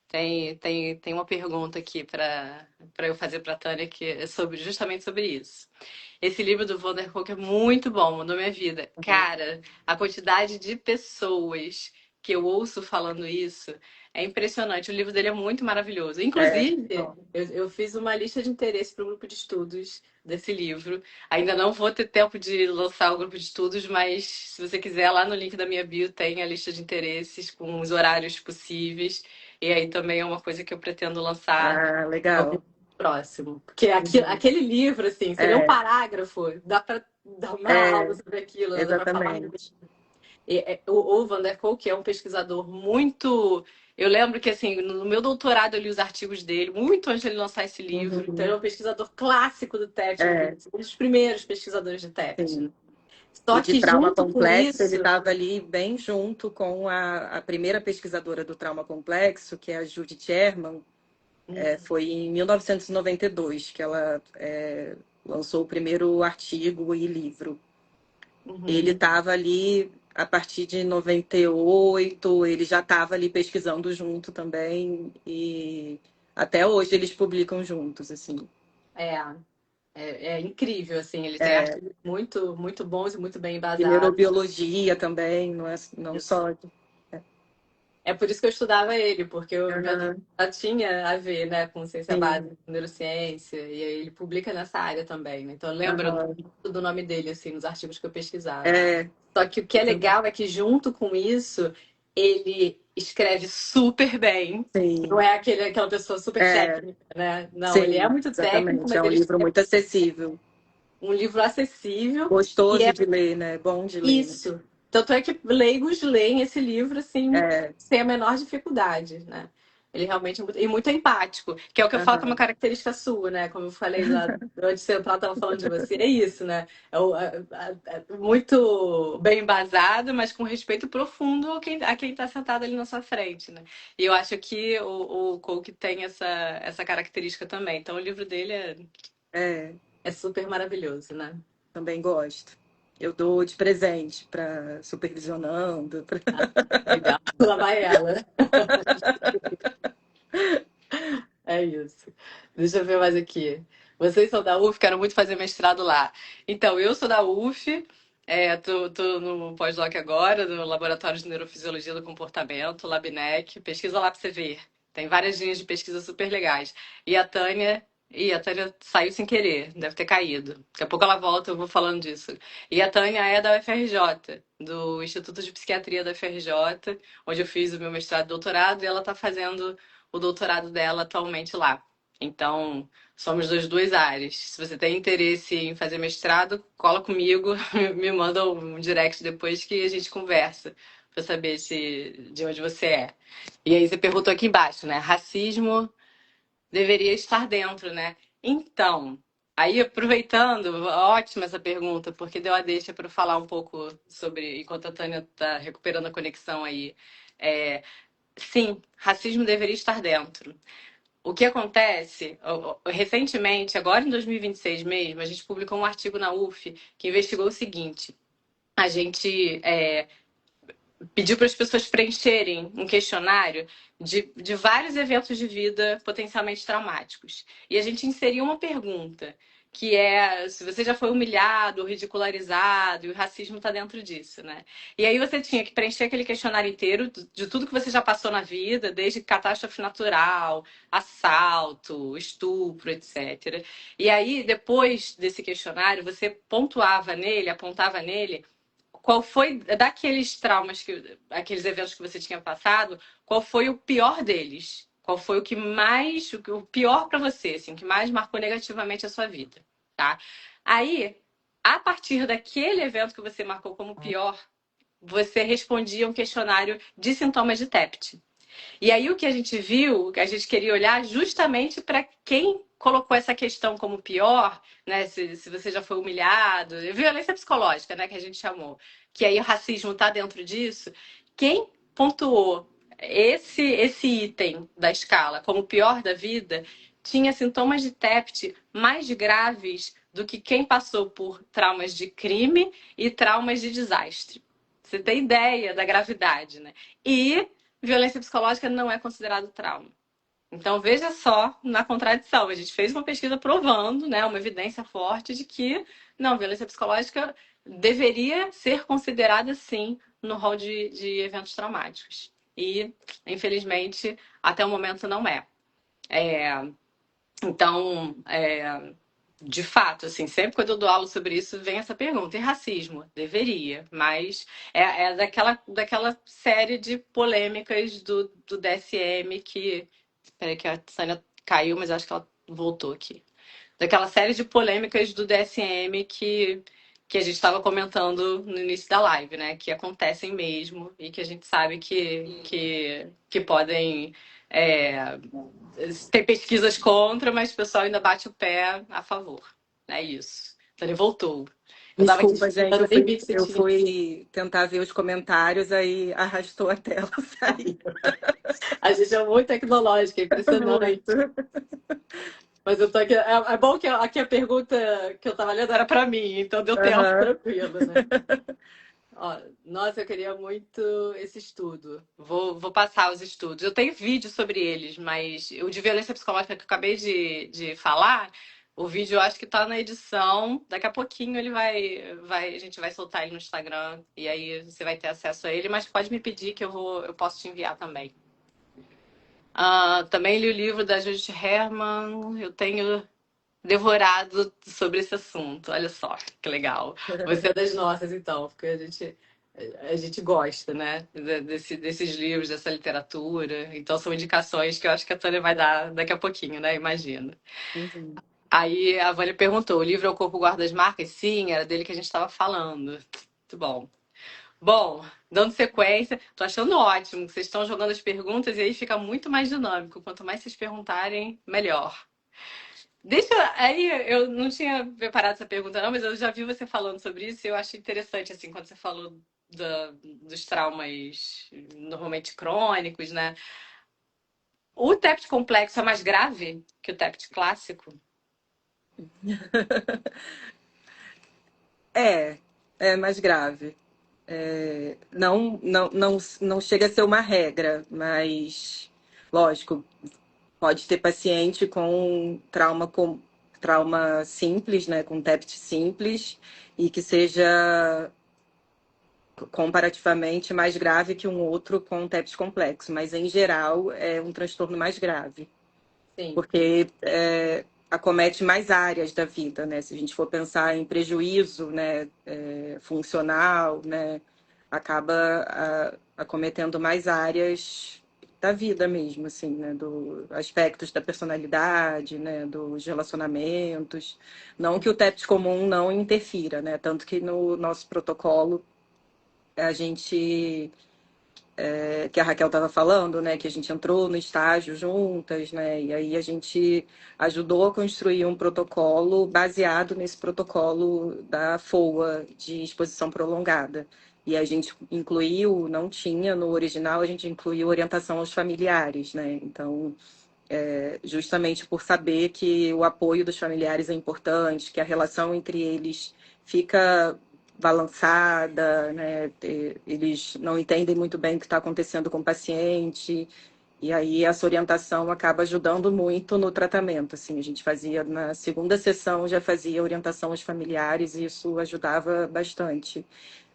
Speaker 1: Tem uma pergunta aqui para eu fazer para a Tânia que é justamente sobre isso. Esse livro do Vanderhoek é muito bom, mudou minha vida.
Speaker 2: Uhum.
Speaker 1: Cara, a quantidade de pessoas que eu ouço falando isso, é impressionante. O livro dele é muito maravilhoso.
Speaker 2: É,
Speaker 1: Inclusive,
Speaker 2: bom.
Speaker 1: eu fiz uma lista de interesse para o grupo de estudos desse livro. Ainda não vou ter tempo de lançar o grupo de estudos, mas se você quiser, lá no link da minha bio tem a lista de interesses com os horários possíveis. E aí também é uma coisa que eu pretendo lançar
Speaker 2: Ah,
Speaker 1: algum
Speaker 2: legal.
Speaker 1: próximo. Porque
Speaker 2: Uhum.
Speaker 1: aquele livro, assim, você lê um
Speaker 2: É,
Speaker 1: parágrafo, dá para dar uma aula
Speaker 2: é,
Speaker 1: sobre aquilo, né? Dá para falar.
Speaker 2: exatamente.
Speaker 1: O Van der Kolk é um pesquisador muito. Eu lembro que, assim, no meu doutorado eu li os artigos dele, muito antes de ele lançar esse livro. Então, ele é
Speaker 2: Uhum.
Speaker 1: um pesquisador clássico do TEPT,
Speaker 2: É,
Speaker 1: um dos primeiros pesquisadores do TEPT.
Speaker 2: sim.
Speaker 1: Só
Speaker 2: E de
Speaker 1: que,
Speaker 2: trauma
Speaker 1: junto com
Speaker 2: complexo, ele
Speaker 1: isso.
Speaker 2: estava ali bem junto com a primeira pesquisadora do trauma complexo, que é a Judith Sherman. Foi em 1992 que ela lançou o primeiro artigo e livro. Ele
Speaker 1: Uhum.
Speaker 2: estava ali a partir de 98, ele já estava ali pesquisando junto também, e até hoje eles publicam juntos, assim.
Speaker 1: É, é incrível, assim. Ele tem
Speaker 2: É,
Speaker 1: artigos muito, muito bons e muito bem
Speaker 2: de
Speaker 1: embasados.
Speaker 2: neurobiologia também, não só.
Speaker 1: É por isso que eu estudava ele, porque eu
Speaker 2: Aham,
Speaker 1: já tinha a ver, né, com ciência
Speaker 2: sim,
Speaker 1: básica, com neurociência, e aí ele publica nessa área também, né? Então eu lembro
Speaker 2: aham,
Speaker 1: do nome dele, assim, nos artigos que eu pesquisava.
Speaker 2: é,
Speaker 1: Só que o que é legal é que, junto com isso, ele escreve super bem. Não
Speaker 2: sim,
Speaker 1: é aquela pessoa super
Speaker 2: é,
Speaker 1: técnica, né? Não, ele é
Speaker 2: sim,
Speaker 1: muito técnico,
Speaker 2: exatamente. É
Speaker 1: mas
Speaker 2: um
Speaker 1: ele
Speaker 2: livro
Speaker 1: escreve
Speaker 2: muito acessível,
Speaker 1: um livro acessível. E
Speaker 2: gostoso
Speaker 1: é
Speaker 2: de ler, né? Bom de ler, né?
Speaker 1: isso. Tanto é que leigos leem esse livro assim,
Speaker 2: É,
Speaker 1: sem a menor dificuldade, né? Ele realmente é muito, e muito empático, que é o que eu falo que é uma
Speaker 2: aham,
Speaker 1: característica sua, né? Como eu falei lá antes, eu estava falando de você, é isso, né? Muito bem embasado, mas com respeito profundo a quem está sentado ali na sua frente, né? E eu acho que o Coke tem essa característica também. Então o livro dele
Speaker 2: é,
Speaker 1: é super maravilhoso, né?
Speaker 2: também gosto. Eu dou de presente para supervisionando.
Speaker 1: Legal. Lá vai ela. É isso. Deixa eu ver mais aqui. Vocês são da UF, quero muito fazer mestrado lá. Então, eu sou da UF, tô no pós-doc agora, no Laboratório de Neurofisiologia do Comportamento, LabNEC. Pesquisa lá pra você ver. Tem várias linhas de pesquisa super legais. E a Tânia. Ih, a Tânia saiu sem querer, deve ter caído. Daqui a pouco ela volta, eu vou falando disso. E a Tânia é da UFRJ, do Instituto de Psiquiatria da UFRJ, onde eu fiz o meu mestrado e doutorado, e ela está fazendo o doutorado dela atualmente lá. Então, somos das duas áreas. Se você tem interesse em fazer mestrado, cola comigo, me manda um direct depois que a gente conversa para saber de onde você é. E aí você perguntou aqui embaixo, né? Racismo deveria estar dentro, né? Então, aí aproveitando, ótima essa pergunta, porque deu a deixa para eu falar um pouco sobre, enquanto a Tânia está recuperando a conexão aí. É, sim, racismo deveria estar dentro. O que acontece, recentemente, agora em 2026 mesmo, a gente publicou um artigo na UF que investigou o seguinte: a gente pediu para as pessoas preencherem um questionário de vários eventos de vida potencialmente traumáticos. E a gente inseriu uma pergunta, que é se você já foi humilhado ou ridicularizado, e o racismo está dentro disso, né? E aí você tinha que preencher aquele questionário inteiro de tudo que você já passou na vida, desde catástrofe natural, assalto, estupro, etc. E aí, depois desse questionário, você pontuava nele, apontava nele qual foi, daqueles traumas, aqueles eventos que você tinha passado, qual foi o pior deles? Qual foi o que mais, o pior para você, assim, que mais marcou negativamente a sua vida, tá? Aí, a partir daquele evento que você marcou como pior, você respondia um questionário de sintomas de TEPT. E aí o que a gente viu, que a gente queria olhar justamente para quem colocou essa questão como pior, né? Se você já foi humilhado, violência psicológica, né? Que a gente chamou. Que aí o racismo está dentro disso. Quem pontuou esse item da escala como pior da vida tinha sintomas de TEPT mais graves do que quem passou por traumas de crime e traumas de desastre. Você tem ideia da gravidade, né? E violência psicológica não é considerado trauma. Então, veja só na contradição. A gente fez uma pesquisa provando, né, uma evidência forte de que, não, violência psicológica deveria ser considerada, sim, no rol de eventos traumáticos. E, infelizmente, até o momento não é. Então, de fato, assim, sempre quando eu dou aula sobre isso, vem essa pergunta. E racismo? Deveria, mas é daquela série de polêmicas do DSM que... Peraí que a Tânia caiu, mas acho que ela voltou aqui. Daquela série de polêmicas do DSM que a gente estava comentando no início da live, né? Que acontecem mesmo e que a gente sabe que podem... tem pesquisas contra, mas o pessoal ainda bate o pé a favor. É isso. Então ele voltou. Eu tava aqui
Speaker 2: Desculpa, gente,
Speaker 1: escutando, nem vi que você
Speaker 2: eu
Speaker 1: tinha.
Speaker 2: fui tentar ver os comentários, aí arrastou a tela, saí.
Speaker 1: A gente é muito tecnológica, é impressionante.
Speaker 2: Muito.
Speaker 1: Mas eu tô aqui. É bom que aqui a pergunta que eu tava lendo era pra mim, então deu tempo
Speaker 2: Aham.
Speaker 1: tranquilo, né? Ó, nossa, eu queria muito esse estudo. Vou passar os estudos. Eu tenho vídeo sobre eles, mas o de violência psicológica que eu acabei de falar, o vídeo eu acho que tá na edição. Daqui a pouquinho ele a gente vai soltar ele no Instagram e aí você vai ter acesso a ele, mas pode me pedir que eu posso te enviar também. Também li o livro da Judith Herman. Eu tenho devorado sobre esse assunto. Olha só, que legal. Você é das nossas, então, porque a gente gosta, né? Desses livros, dessa literatura. Então, são indicações que eu acho que a Tânia vai dar daqui a pouquinho, né? Imagino.
Speaker 2: Uhum.
Speaker 1: Aí a Vânia perguntou: o livro é O Corpo Guarda as Marcas? Sim, era dele que a gente estava falando. Muito bom. Bom, dando sequência, tô achando ótimo que vocês estão jogando as perguntas e aí fica muito mais dinâmico. Quanto mais vocês perguntarem, melhor. Aí eu não tinha preparado essa pergunta, não, mas eu já vi você falando sobre isso e eu achei interessante, assim, quando você falou dos traumas normalmente crônicos, né? O TEPT complexo é mais grave que o TEPT clássico?
Speaker 2: É, é mais grave. Não chega a ser uma regra, mas, lógico, pode ter paciente com trauma simples, né, com TEPT simples, e que seja comparativamente mais grave que um outro com TEPT complexo, mas em geral é um transtorno mais grave,
Speaker 1: Sim.
Speaker 2: porque acomete mais áreas da vida, né? Se a gente for pensar em prejuízo, né, funcional, né, acaba acometendo mais áreas da vida mesmo, assim, né, do aspectos da personalidade, né, dos relacionamentos. Não que o TEPT comum não interfira, né? Tanto que no nosso protocolo a gente que a Raquel estava falando, né, que a gente entrou no estágio juntas, né, e aí a gente ajudou a construir um protocolo baseado nesse protocolo da FOA de exposição prolongada. E a gente incluiu, não tinha no original, a gente incluiu orientação aos familiares, né? Então, justamente por saber que o apoio dos familiares é importante, que a relação entre eles fica balançada, né? Eles não entendem muito bem o que está acontecendo com o paciente, e aí essa orientação acaba ajudando muito no tratamento. Assim, a gente fazia na segunda sessão, já fazia orientação aos familiares, e isso ajudava bastante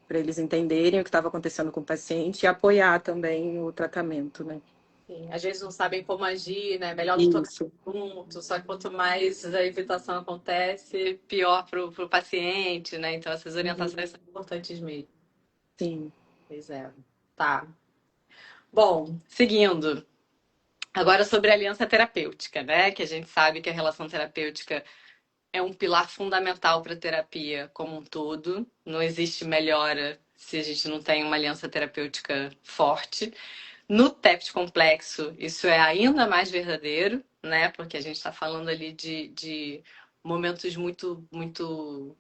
Speaker 2: para eles entenderem o que estava acontecendo com o paciente e apoiar também o tratamento, né?
Speaker 1: Sim. Às vezes não sabem como agir, né? Melhor não tocar
Speaker 2: Isso.
Speaker 1: junto, só que quanto mais a evitação acontece, pior pro paciente, né? Então essas orientações
Speaker 2: Uhum.
Speaker 1: são importantes mesmo.
Speaker 2: Sim.
Speaker 1: Pois é. Tá. Bom, seguindo. Agora sobre a aliança terapêutica, né? Que a gente sabe que a relação terapêutica é um pilar fundamental para a terapia como um todo. Não existe melhora se a gente não tem uma aliança terapêutica forte. No TEPT complexo, isso é ainda mais verdadeiro, né? Porque a gente está falando ali de momentos muito, muito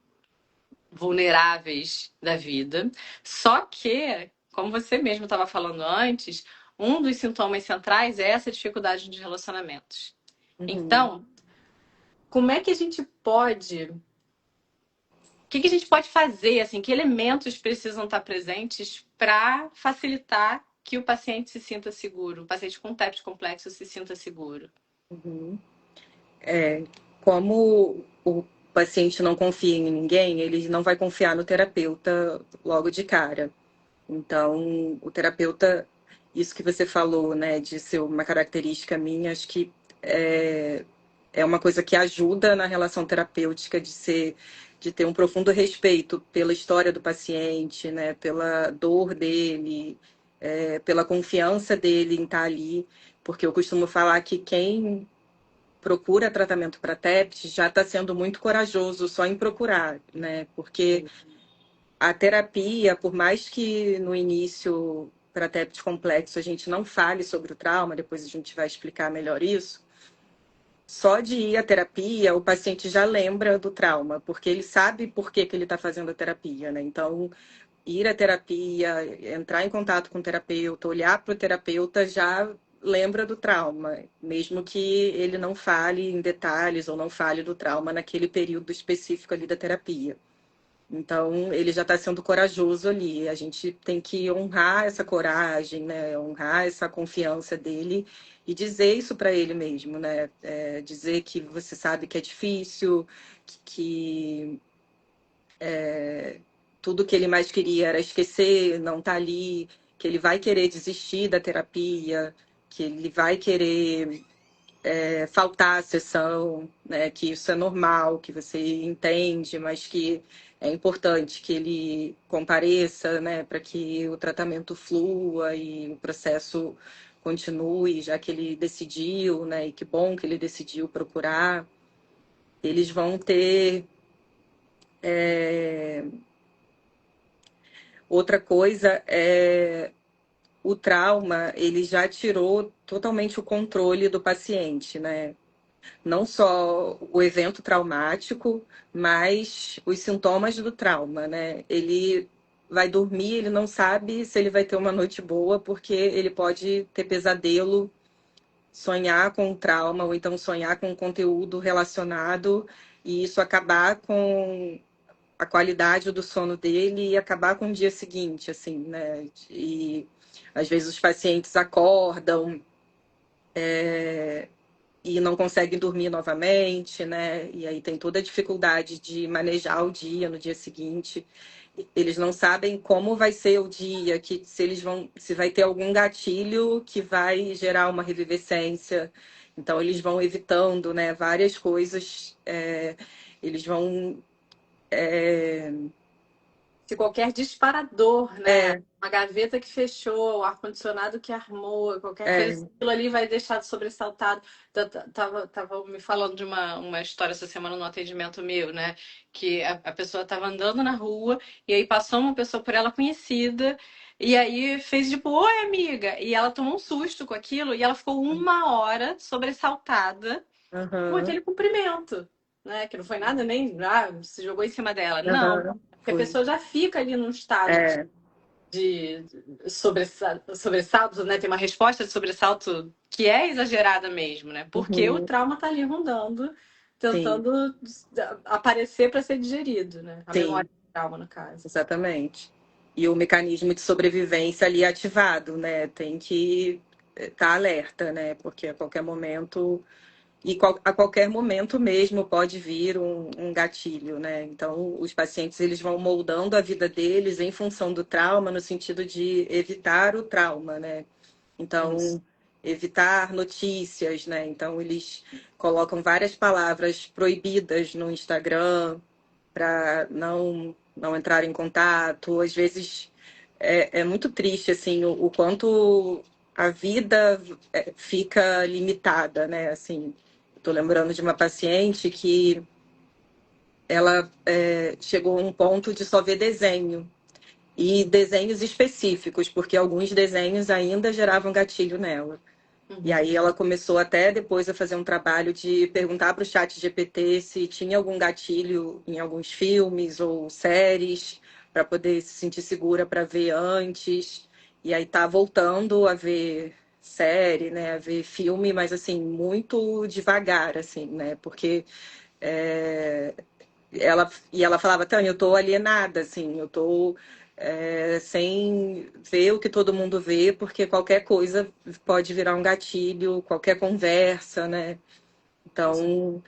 Speaker 1: vulneráveis da vida. Só que, como você mesmo estava falando antes, um dos sintomas centrais é essa dificuldade de relacionamentos.
Speaker 2: Uhum.
Speaker 1: Então, como é que a gente pode. O que a gente pode fazer, assim, que elementos precisam estar presentes para facilitar que o paciente se sinta seguro, o paciente com TEPT complexo se sinta seguro?
Speaker 2: Uhum. Como o paciente não confia em ninguém, ele não vai confiar no terapeuta logo de cara. Então, o terapeuta, isso que você falou, né, de ser uma característica minha, acho que é, é uma coisa que ajuda na relação terapêutica de ter um profundo respeito pela história do paciente, né, pela dor dele, pela confiança dele em estar ali, porque eu costumo falar que quem procura tratamento para TEPT já está sendo muito corajoso só em procurar, né, porque a terapia, por mais que no início, para TEPT complexo, a gente não fale sobre o trauma, depois a gente vai explicar melhor isso, só de ir à terapia, o paciente já lembra do trauma, porque ele sabe por que, que ele está fazendo a terapia, né? Então, ir à terapia, entrar em contato com o terapeuta, olhar para o terapeuta já lembra do trauma, mesmo que ele não fale em detalhes ou não fale do trauma naquele período específico ali da terapia. Então, ele já está sendo corajoso ali. A gente tem que honrar essa coragem, né? Honrar essa confiança dele e dizer isso para ele mesmo, né? Dizer que você sabe que é difícil, que tudo que ele mais queria era esquecer, não tá ali, que ele vai querer desistir da terapia, que ele vai querer faltar a sessão, né? Que isso é normal, que você entende, mas que é importante que ele compareça, né? Para que o tratamento flua e o processo continue, já que ele decidiu, né? E que bom que ele decidiu procurar. Eles vão ter outra coisa é o trauma, ele já tirou totalmente o controle do paciente, né? Não só o evento traumático, mas os sintomas do trauma, né? Ele vai dormir, ele não sabe se ele vai ter uma noite boa, porque ele pode ter pesadelo, sonhar com o trauma, ou então sonhar com conteúdo relacionado, e isso acabar com a qualidade do sono dele e acabar com o dia seguinte, assim, né? E às vezes os pacientes acordam e não conseguem dormir novamente, né? E aí tem toda a dificuldade de manejar o dia no dia seguinte. Eles não sabem como vai ser o dia, que se eles vão, se vai ter algum gatilho que vai gerar uma revivescência. Então eles vão evitando, né? Várias coisas. Eles vão
Speaker 1: Se qualquer disparador, né?
Speaker 2: é,
Speaker 1: Uma gaveta que fechou, o ar-condicionado que armou, qualquer coisa,
Speaker 2: é,
Speaker 1: aquilo ali vai deixar sobressaltado. Tava me falando de uma história essa semana no atendimento meu, né? Que a pessoa tava andando na rua e aí passou uma pessoa por ela conhecida. E aí fez tipo, oi, amiga! E ela tomou um susto com aquilo e ela ficou 1 hora sobressaltada com
Speaker 2: aham,
Speaker 1: aquele cumprimento, né? Que não foi nada nem, se jogou em cima dela. Não,
Speaker 2: aham,
Speaker 1: porque a
Speaker 2: foi,
Speaker 1: pessoa já fica ali num estado
Speaker 2: é,
Speaker 1: de sobressalto, né? Tem uma resposta de sobressalto que é exagerada mesmo, né? Porque o
Speaker 2: uhum,
Speaker 1: trauma tá ali rondando,
Speaker 2: sim,
Speaker 1: tentando aparecer para ser digerido, né? A memória
Speaker 2: sim.
Speaker 1: do trauma, no caso.
Speaker 2: Exatamente. E o mecanismo de sobrevivência ali ativado, né? Tem que estar alerta, né? Porque a qualquer momento, a qualquer momento mesmo pode vir um gatilho, né? Então, os pacientes eles vão moldando a vida deles em função do trauma, no sentido de evitar o trauma, né?
Speaker 1: Isso.
Speaker 2: Então, evitar notícias, né? Então, eles colocam várias palavras proibidas no Instagram para não entrar em contato. Às vezes é muito triste assim o quanto a vida fica limitada, né? Assim, estou lembrando de uma paciente que ela chegou a um ponto de só ver desenho e desenhos específicos, porque alguns desenhos ainda geravam gatilho nela. E
Speaker 1: Uhum.
Speaker 2: aí ela começou até depois a fazer um trabalho de perguntar para o chat GPT se tinha algum gatilho em alguns filmes ou séries para poder se sentir segura para ver antes. E aí tá voltando a ver série, né, a ver filme, mas assim muito devagar, assim, né, porque é, ela falava, Tânia, eu tô alienada, assim, eu tô sem ver o que todo mundo vê, porque qualquer coisa pode virar um gatilho, qualquer conversa, né? Então,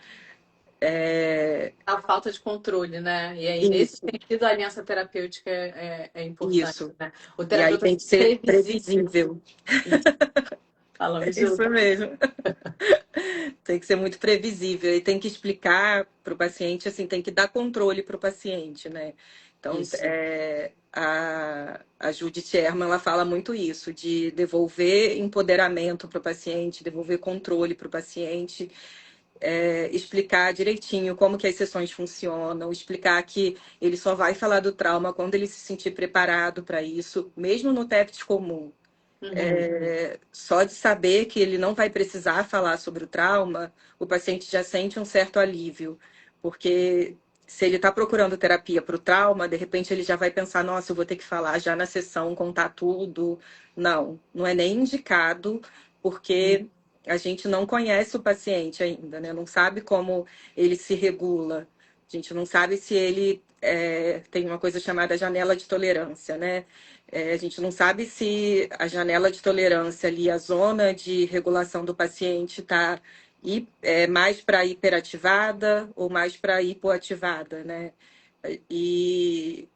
Speaker 1: A falta de controle, né? E aí, nesse
Speaker 2: Isso,
Speaker 1: sentido, a aliança terapêutica é importante,
Speaker 2: isso.
Speaker 1: né? O
Speaker 2: E aí
Speaker 1: terapeuta
Speaker 2: tem que ser
Speaker 1: previsível.
Speaker 2: previsível.
Speaker 1: Isso,
Speaker 2: É
Speaker 1: falamos
Speaker 2: isso
Speaker 1: junto.
Speaker 2: mesmo. Tem que ser muito previsível e tem que explicar para o paciente, assim, tem que dar controle para o paciente, né? Então,
Speaker 1: Isso.
Speaker 2: a Judith Sherman, ela fala muito isso, de devolver empoderamento para o paciente, devolver controle para o paciente, explicar direitinho como que as sessões funcionam, explicar que ele só vai falar do trauma quando ele se sentir preparado para isso, mesmo no TEPT comum.
Speaker 1: Uhum.
Speaker 2: Só de saber que ele não vai precisar falar sobre o trauma, o paciente já sente um certo alívio, porque se ele está procurando terapia para o trauma, de repente ele já vai pensar, nossa, eu vou ter que falar já na sessão, contar tudo. Não, não é nem indicado, porque a gente não conhece o paciente ainda, né? Não sabe como ele se regula. A gente não sabe se ele tem uma coisa chamada janela de tolerância, né? A gente não sabe se a janela de tolerância ali, a zona de regulação do paciente está mais para hiperativada ou mais para hipoativada, né? E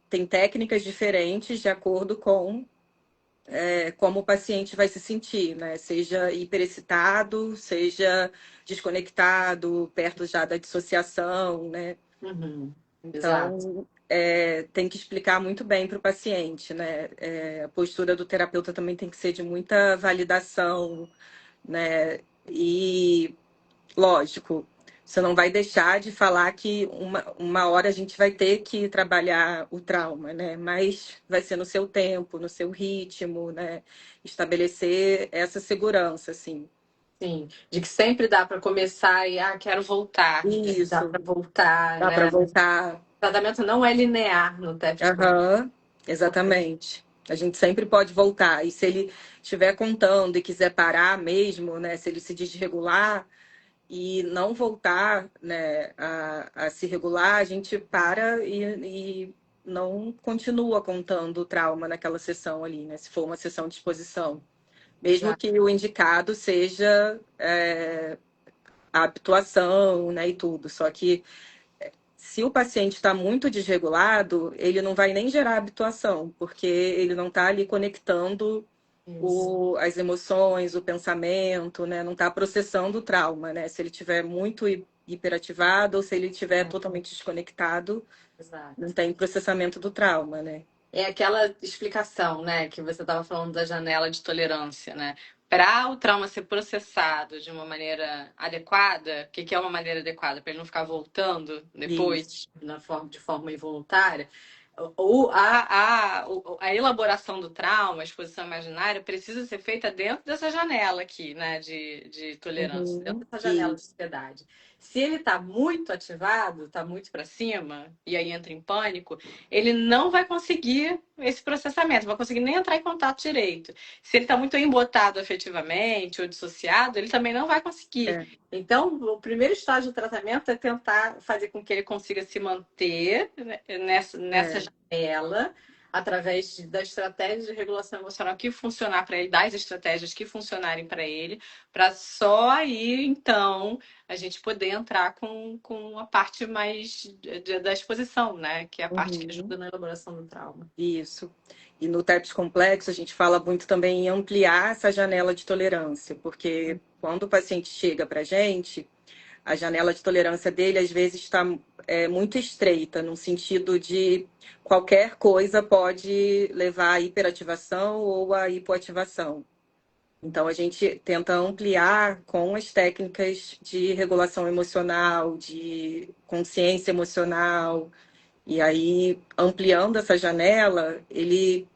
Speaker 2: tem técnicas diferentes de acordo com como o paciente vai se sentir, né? Seja hiperexcitado, seja desconectado, perto já da dissociação, né?
Speaker 1: Uhum. Exato.
Speaker 2: Então, tem que explicar muito bem para o paciente, né? A postura do terapeuta também tem que ser de muita validação, né? E, lógico, você não vai deixar de falar que uma hora a gente vai ter que trabalhar o trauma, né? Mas vai ser no seu tempo, no seu ritmo, né? Estabelecer essa segurança, assim.
Speaker 1: Sim. De que sempre dá para começar e, quero voltar. Dá
Speaker 2: Isso,
Speaker 1: para voltar,
Speaker 2: dá para
Speaker 1: né?
Speaker 2: voltar.
Speaker 1: O tratamento não é linear no TEPT comum.
Speaker 2: Aham, exatamente. A gente sempre pode voltar. E se ele estiver contando e quiser parar mesmo, né? Se ele se desregular e não voltar, né, a se regular, a gente para e não continua contando o trauma naquela sessão ali, né? Se for uma sessão de exposição. Mesmo
Speaker 1: Exato.
Speaker 2: que o indicado seja a habituação, né, e tudo. Só que se o paciente está muito desregulado, ele não vai nem gerar habituação, porque ele não está ali conectando
Speaker 1: Isso.
Speaker 2: as emoções, o pensamento, né? Não está processando o trauma, né? Se ele tiver muito hiperativado ou se ele estiver
Speaker 1: É,
Speaker 2: totalmente desconectado, não
Speaker 1: exato.
Speaker 2: tem processamento do trauma, né?
Speaker 1: É aquela explicação, né, que você estava falando da janela de tolerância, né? Para o trauma ser processado de uma maneira adequada, o que que é uma maneira adequada? Para ele não ficar voltando
Speaker 2: Isso.
Speaker 1: depois, de forma involuntária, a elaboração do trauma, a exposição imaginária, precisa ser feita dentro dessa janela aqui, né, de tolerância, dentro
Speaker 2: Uhum.
Speaker 1: dessa janela de
Speaker 2: Isso.
Speaker 1: sociedade. Se ele está muito ativado, está muito para cima, e aí entra em pânico, ele não vai conseguir esse processamento, não vai conseguir nem entrar em contato direito. Se ele está muito embotado afetivamente ou dissociado, ele também não vai conseguir.
Speaker 2: É,
Speaker 1: Então, o primeiro estágio do tratamento é tentar fazer com que ele consiga se manter, né, nessa
Speaker 2: é.
Speaker 1: janela, através da estratégia de regulação emocional que funcionar para ele, das estratégias que funcionarem para ele, para só aí, então, a gente poder entrar com a parte mais da exposição, né? Que é a parte que
Speaker 2: Uhum.
Speaker 1: ajuda na elaboração do trauma.
Speaker 2: Isso. E no TEPS complexo, a gente fala muito também em ampliar essa janela de tolerância, porque quando o paciente chega para a gente, a janela de tolerância dele às vezes está muito estreita, no sentido de qualquer coisa pode levar à hiperativação ou à hipoativação. Então, a gente tenta ampliar com as técnicas de regulação emocional, de consciência emocional, e aí, ampliando essa janela, ele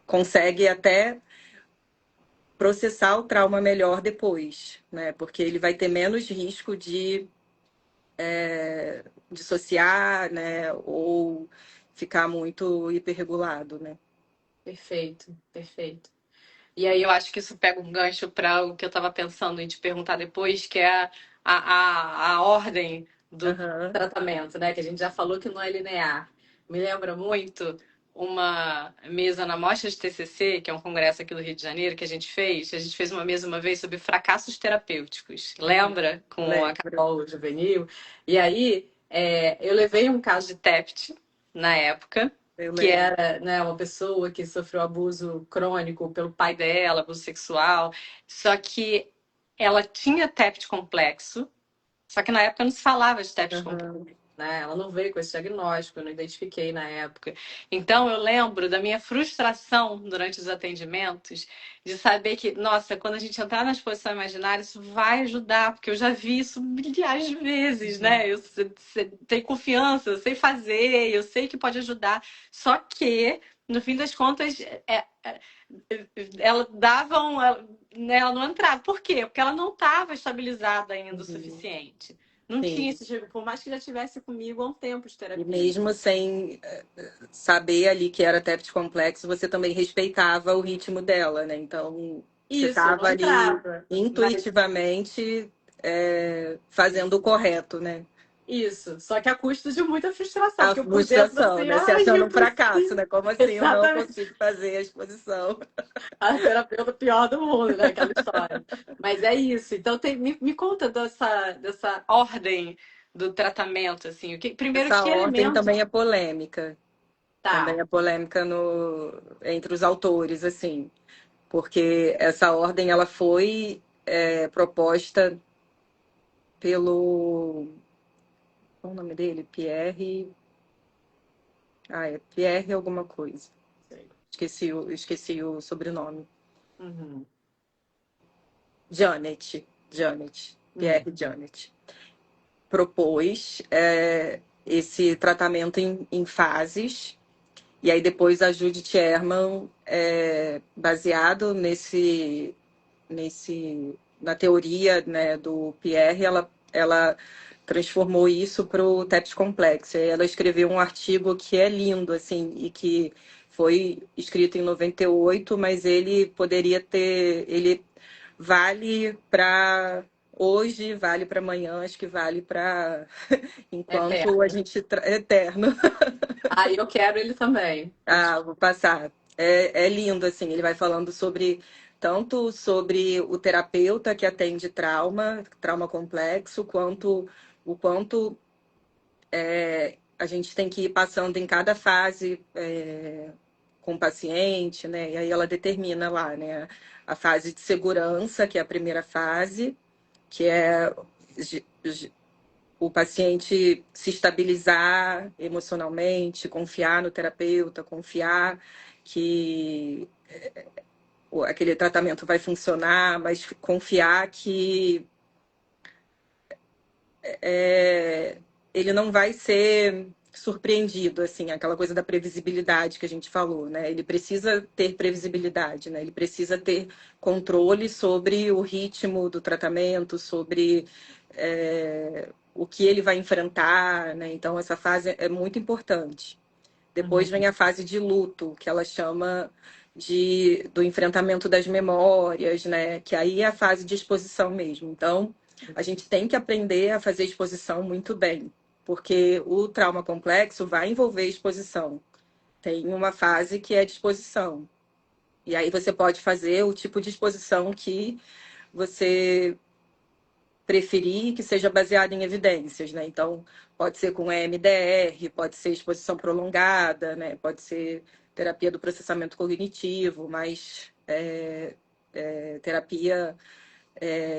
Speaker 2: consegue até processar o trauma melhor depois, né? Porque ele vai ter menos risco de dissociar, né? Ou ficar muito hiperregulado, né?
Speaker 1: Perfeito, perfeito. E aí eu acho que isso pega um gancho para o que eu estava pensando em te perguntar depois, que é a ordem do
Speaker 2: Aham,
Speaker 1: tratamento, né? Que a gente já falou que não é linear. Me lembra muito uma mesa na Mostra de TCC, que é um congresso aqui do Rio de Janeiro, que a gente fez. A gente fez uma mesa uma vez sobre fracassos terapêuticos. Lembra? Com a
Speaker 2: Lembro.
Speaker 1: Carol Juvenil. E aí, eu levei um caso de TEPT na época,
Speaker 2: Eu
Speaker 1: que
Speaker 2: lembro.
Speaker 1: era, né, uma pessoa que sofreu abuso crônico pelo pai dela, abuso sexual. Só que ela tinha TEPT complexo, só que na época não se falava de TEPT complexo,
Speaker 2: Aham.
Speaker 1: né? Ela não veio com esse diagnóstico, eu não identifiquei na época. Então eu lembro da minha frustração durante os atendimentos de saber que, nossa, quando a gente entrar na exposição imaginária, isso vai ajudar, porque eu já vi isso milhares de vezes,
Speaker 2: Uhum.
Speaker 1: né? Eu tenho confiança, eu sei fazer, eu sei que pode ajudar. Só que, no fim das contas, ela dava um, né, ela não entrava. Por quê? Porque ela não estava estabilizada ainda o
Speaker 2: Uhum.
Speaker 1: suficiente. Não tinha
Speaker 2: Sim.
Speaker 1: esse jogo, por mais que já tivesse comigo há um tempo de
Speaker 2: E
Speaker 1: terapia.
Speaker 2: mesmo sem saber ali que era TEPT complexo, você também respeitava o ritmo dela, né? Então, você
Speaker 1: Isso, eu
Speaker 2: estava
Speaker 1: não
Speaker 2: ali
Speaker 1: entrava. Mas
Speaker 2: intuitivamente fazendo o correto, né?
Speaker 1: isso, só que a custo de muita frustração,
Speaker 2: A
Speaker 1: porque eu por dentro
Speaker 2: frustração,
Speaker 1: assim,
Speaker 2: né? Se
Speaker 1: ai,
Speaker 2: achando
Speaker 1: eu
Speaker 2: um fracasso,
Speaker 1: preciso.
Speaker 2: né? Como assim eu não
Speaker 1: Exatamente.
Speaker 2: consigo fazer a exposição?
Speaker 1: A terapeuta pior do mundo, né? Aquela história. Mas é isso. Então me conta dessa ordem do tratamento, assim. Primeiro,
Speaker 2: Essa
Speaker 1: que
Speaker 2: ordem
Speaker 1: elemento.
Speaker 2: também é polêmica. Também
Speaker 1: Tá.
Speaker 2: é polêmica entre os autores, assim. Porque essa ordem ela foi proposta pelo. Qual é o nome dele? Pierre. Ah, é Pierre alguma coisa.
Speaker 1: Sei.
Speaker 2: Esqueci o sobrenome.
Speaker 1: Uhum.
Speaker 2: Janet. Janet.
Speaker 1: Uhum.
Speaker 2: Pierre Janet. Propôs esse tratamento em fases. E aí depois a Judith Herman, baseado na teoria, né, do Pierre, ela transformou isso para o TEPS complexo. E ela escreveu um artigo que é lindo, assim, e que foi escrito em 98, mas ele vale para hoje, vale para amanhã, acho que vale para enquanto a
Speaker 1: Eterno.
Speaker 2: gente eterno.
Speaker 1: Ah, eu quero ele também.
Speaker 2: Ah, vou passar. É lindo, assim, ele vai falando tanto sobre o terapeuta que atende trauma complexo, quanto o quanto a gente tem que ir passando em cada fase com o paciente, né? E aí ela determina lá, né? A fase de segurança, que é a primeira fase, que é o paciente se estabilizar emocionalmente, confiar no terapeuta, confiar que aquele tratamento vai funcionar, mas confiar que ele não vai ser surpreendido, assim, aquela coisa da previsibilidade que a gente falou, né? Ele precisa ter previsibilidade, né? Ele precisa ter controle sobre o ritmo do tratamento, sobre o que ele vai enfrentar, né? Então, essa fase é muito importante. Depois
Speaker 1: Uhum.
Speaker 2: vem a fase de luto, que ela chama do enfrentamento das memórias, né? Que aí é a fase de exposição mesmo. Então, a gente tem que aprender a fazer exposição muito bem, porque o trauma complexo vai envolver exposição. Tem uma fase que é de exposição. E aí você pode fazer o tipo de exposição que você preferir que seja baseado em evidências, né? Então, pode ser com EMDR, pode ser exposição prolongada, né? Pode ser terapia do processamento cognitivo, mas terapia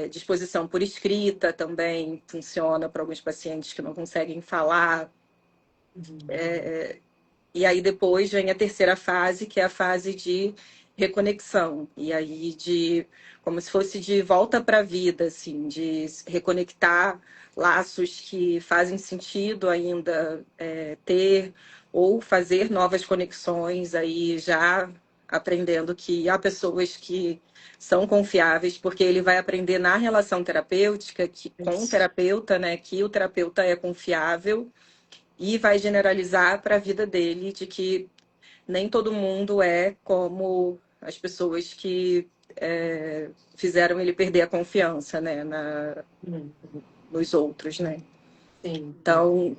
Speaker 2: de exposição por escrita também funciona para alguns pacientes que não conseguem falar.
Speaker 1: Uhum.
Speaker 2: E aí depois vem a terceira fase, que é a fase de reconexão. E aí como se fosse de volta para a vida, assim, de reconectar laços que fazem sentido ainda ter, ou fazer novas conexões, aí já aprendendo que há pessoas que são confiáveis, porque ele vai aprender na relação terapêutica com o
Speaker 1: Isso.
Speaker 2: terapeuta, né, que o terapeuta é confiável e vai generalizar para a vida dele de que nem todo mundo é como as pessoas que fizeram ele perder a confiança, né,
Speaker 1: Uhum.
Speaker 2: nos outros, né?
Speaker 1: Sim.
Speaker 2: Então,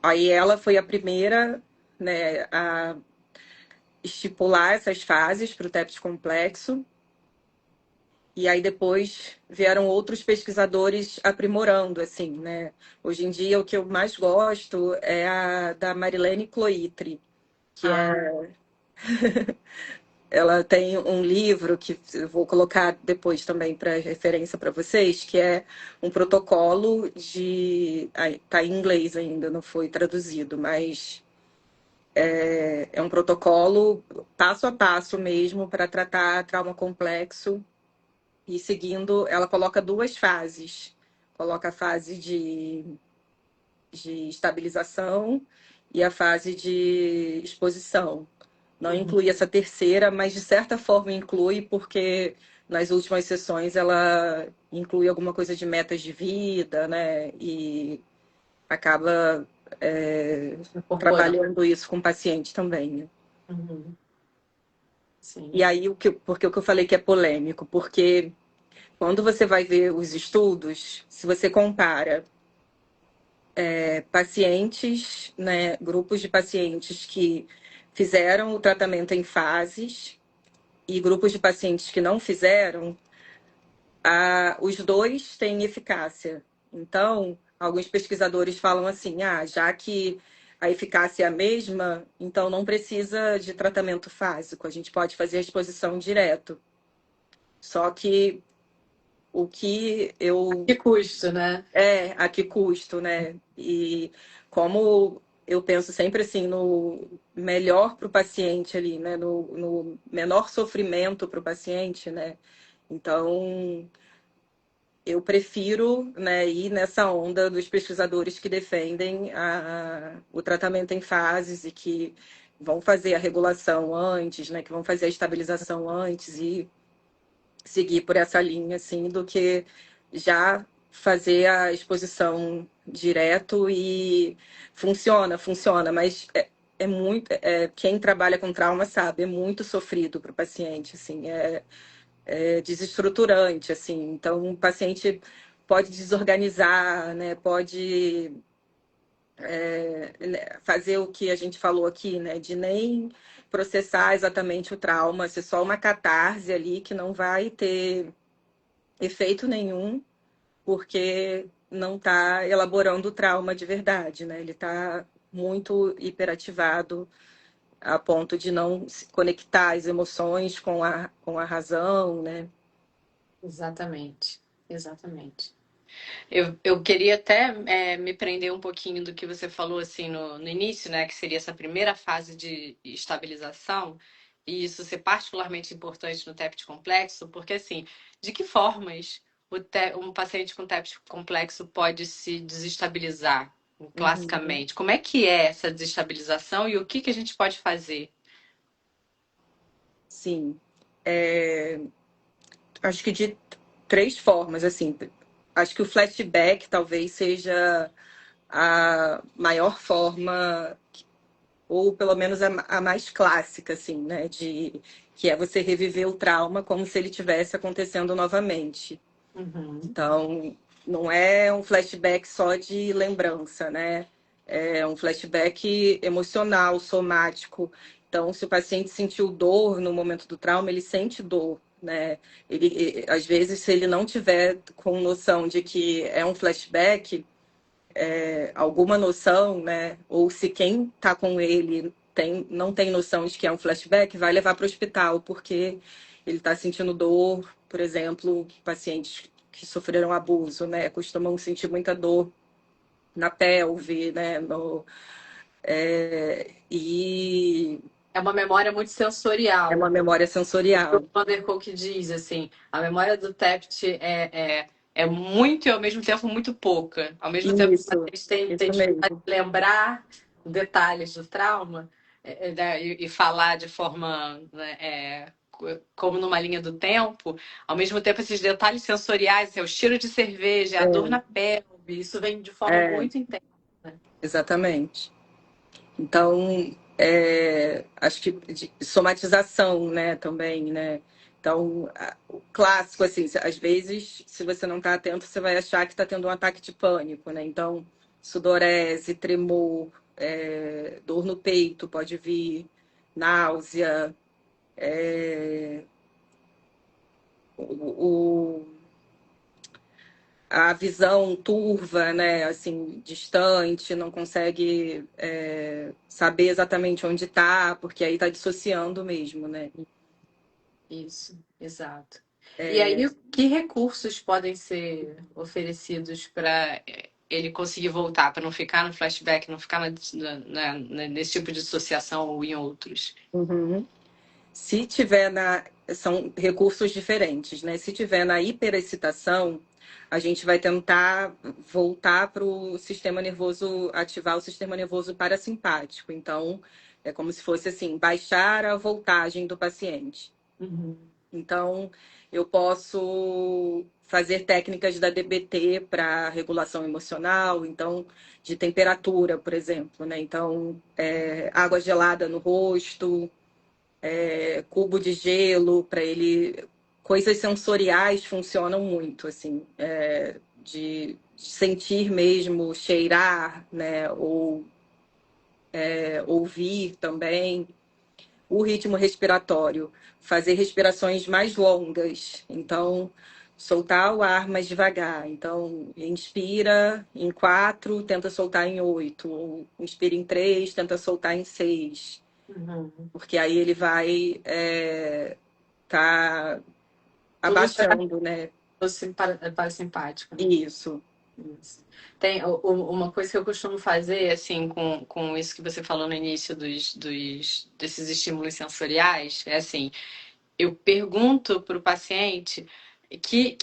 Speaker 2: aí ela foi a primeira, né, a estipular essas fases para o TEPT complexo. E aí depois vieram outros pesquisadores aprimorando, assim, né? Hoje em dia o que eu mais gosto é a da Marilene Cloitri, que ela tem um livro que eu vou colocar depois também para referência para vocês, que é um protocolo de... Tá em inglês ainda, não foi traduzido, mas é um protocolo passo a passo mesmo para tratar trauma complexo e seguindo, ela coloca duas fases. Coloca a fase de estabilização e a fase de exposição. Não inclui essa terceira, mas de certa forma inclui, porque nas últimas sessões ela inclui alguma coisa de metas de vida, né? E acaba trabalhando isso com o paciente também, né?
Speaker 1: Uhum. Sim.
Speaker 2: E aí, porque o que eu falei que é polêmico, porque quando você vai ver os estudos, se você compara pacientes, né, grupos de pacientes que fizeram o tratamento em fases e grupos de pacientes que não fizeram, os dois têm eficácia. Então, alguns pesquisadores falam assim, já que a eficácia é a mesma, então não precisa de tratamento fásico, a gente pode fazer a exposição direto. Só que o que eu...
Speaker 1: Que custo, né?
Speaker 2: A que custo, né? E como eu penso sempre assim, no melhor para o paciente ali, né? No menor sofrimento para o paciente, né? Então, eu prefiro, né, ir nessa onda dos pesquisadores que defendem o tratamento em fases e que vão fazer a regulação antes, né? Que vão fazer a estabilização antes e seguir por essa linha, assim, do que já fazer a exposição direto e funciona, mas é muito, quem trabalha com trauma sabe, é muito sofrido para o paciente, assim, é desestruturante, assim, então o paciente pode desorganizar, né, pode fazer o que a gente falou aqui, né, de nem processar exatamente o trauma, ser só uma catarse ali que não vai ter efeito nenhum, porque não está elaborando o trauma de verdade, né? Ele está muito hiperativado a ponto de não se conectar as emoções com a razão, né?
Speaker 1: Exatamente, exatamente. Eu queria até me prender um pouquinho do que você falou assim no início, né? Que seria essa primeira fase de estabilização, e isso ser particularmente importante no TEPT complexo, porque assim, de que formas um paciente com TEPT complexo pode se desestabilizar
Speaker 2: Uhum.
Speaker 1: classicamente? Como é que é essa desestabilização e o que a gente pode fazer?
Speaker 2: Sim. Acho que de três formas, assim. Acho que o flashback talvez seja a maior forma, ou pelo menos a mais clássica, assim, né? Que é você reviver o trauma como se ele tivesse acontecendo novamente.
Speaker 1: Uhum.
Speaker 2: Então, não é um flashback só de lembrança, né? É um flashback emocional, somático. Então, se o paciente sentiu dor no momento do trauma, ele sente dor, né? Às vezes, se ele não tiver com noção de que é um flashback, alguma noção, né? Ou se quem está com ele não tem noção de que é um flashback, vai levar para o hospital, porque ele está sentindo dor, por exemplo, pacientes que sofreram abuso, né? Costumam sentir muita dor na pelve, né? E
Speaker 1: É uma memória muito
Speaker 2: é uma
Speaker 1: sensorial.
Speaker 2: memória
Speaker 1: O
Speaker 2: sensorial.
Speaker 1: Vanderkolk que diz assim, a memória do TEPT é muito e ao mesmo tempo muito pouca. Ao mesmo tempo que
Speaker 2: Isso,
Speaker 1: vocês têm
Speaker 2: isso
Speaker 1: dificuldade
Speaker 2: mesmo.
Speaker 1: de lembrar detalhes do trauma e falar de forma né, como numa linha do tempo, ao mesmo tempo esses detalhes sensoriais, assim, o cheiro de cerveja, a dor na pelve, isso vem de forma
Speaker 2: É,
Speaker 1: muito intensa. Né?
Speaker 2: exatamente. Então, acho que de somatização, né, também, né? Então, o clássico, assim, às vezes, se você não está atento, você vai achar que está tendo um ataque de pânico, né? Então, sudorese, tremor, dor no peito pode vir, náusea, o, a visão turva, né, assim, distante, não consegue saber exatamente onde está, porque aí está dissociando mesmo, né?
Speaker 1: Isso, exato. E aí, que recursos podem ser oferecidos para ele conseguir voltar, para não ficar no flashback, não ficar nesse tipo de dissociação ou em outros?
Speaker 2: Uhum. Se tiver são recursos diferentes, né? Se tiver na hiperexcitação, a gente vai tentar voltar para o sistema nervoso, ativar o sistema nervoso parasimpático. Então, é como se fosse assim, baixar a voltagem do paciente.
Speaker 1: Uhum.
Speaker 2: Então, eu posso fazer técnicas da DBT para regulação emocional, então, de temperatura, por exemplo, né? Então, água gelada no rosto, cubo de gelo para ele. Coisas sensoriais funcionam muito, assim, de sentir mesmo, cheirar, né? Ou ouvir também. O ritmo respiratório, fazer respirações mais longas. Então, soltar o ar mais devagar. Então, inspira em 4, tenta soltar em 8. Ou inspira em 3, tenta soltar em 6.
Speaker 1: Uhum.
Speaker 2: Porque aí ele vai tá abaixando, né?
Speaker 1: Parasimpático.
Speaker 2: Isso.
Speaker 1: Isso. Tem uma coisa que eu costumo fazer, assim, com isso que você falou no início desses estímulos sensoriais, é assim, eu pergunto para o paciente que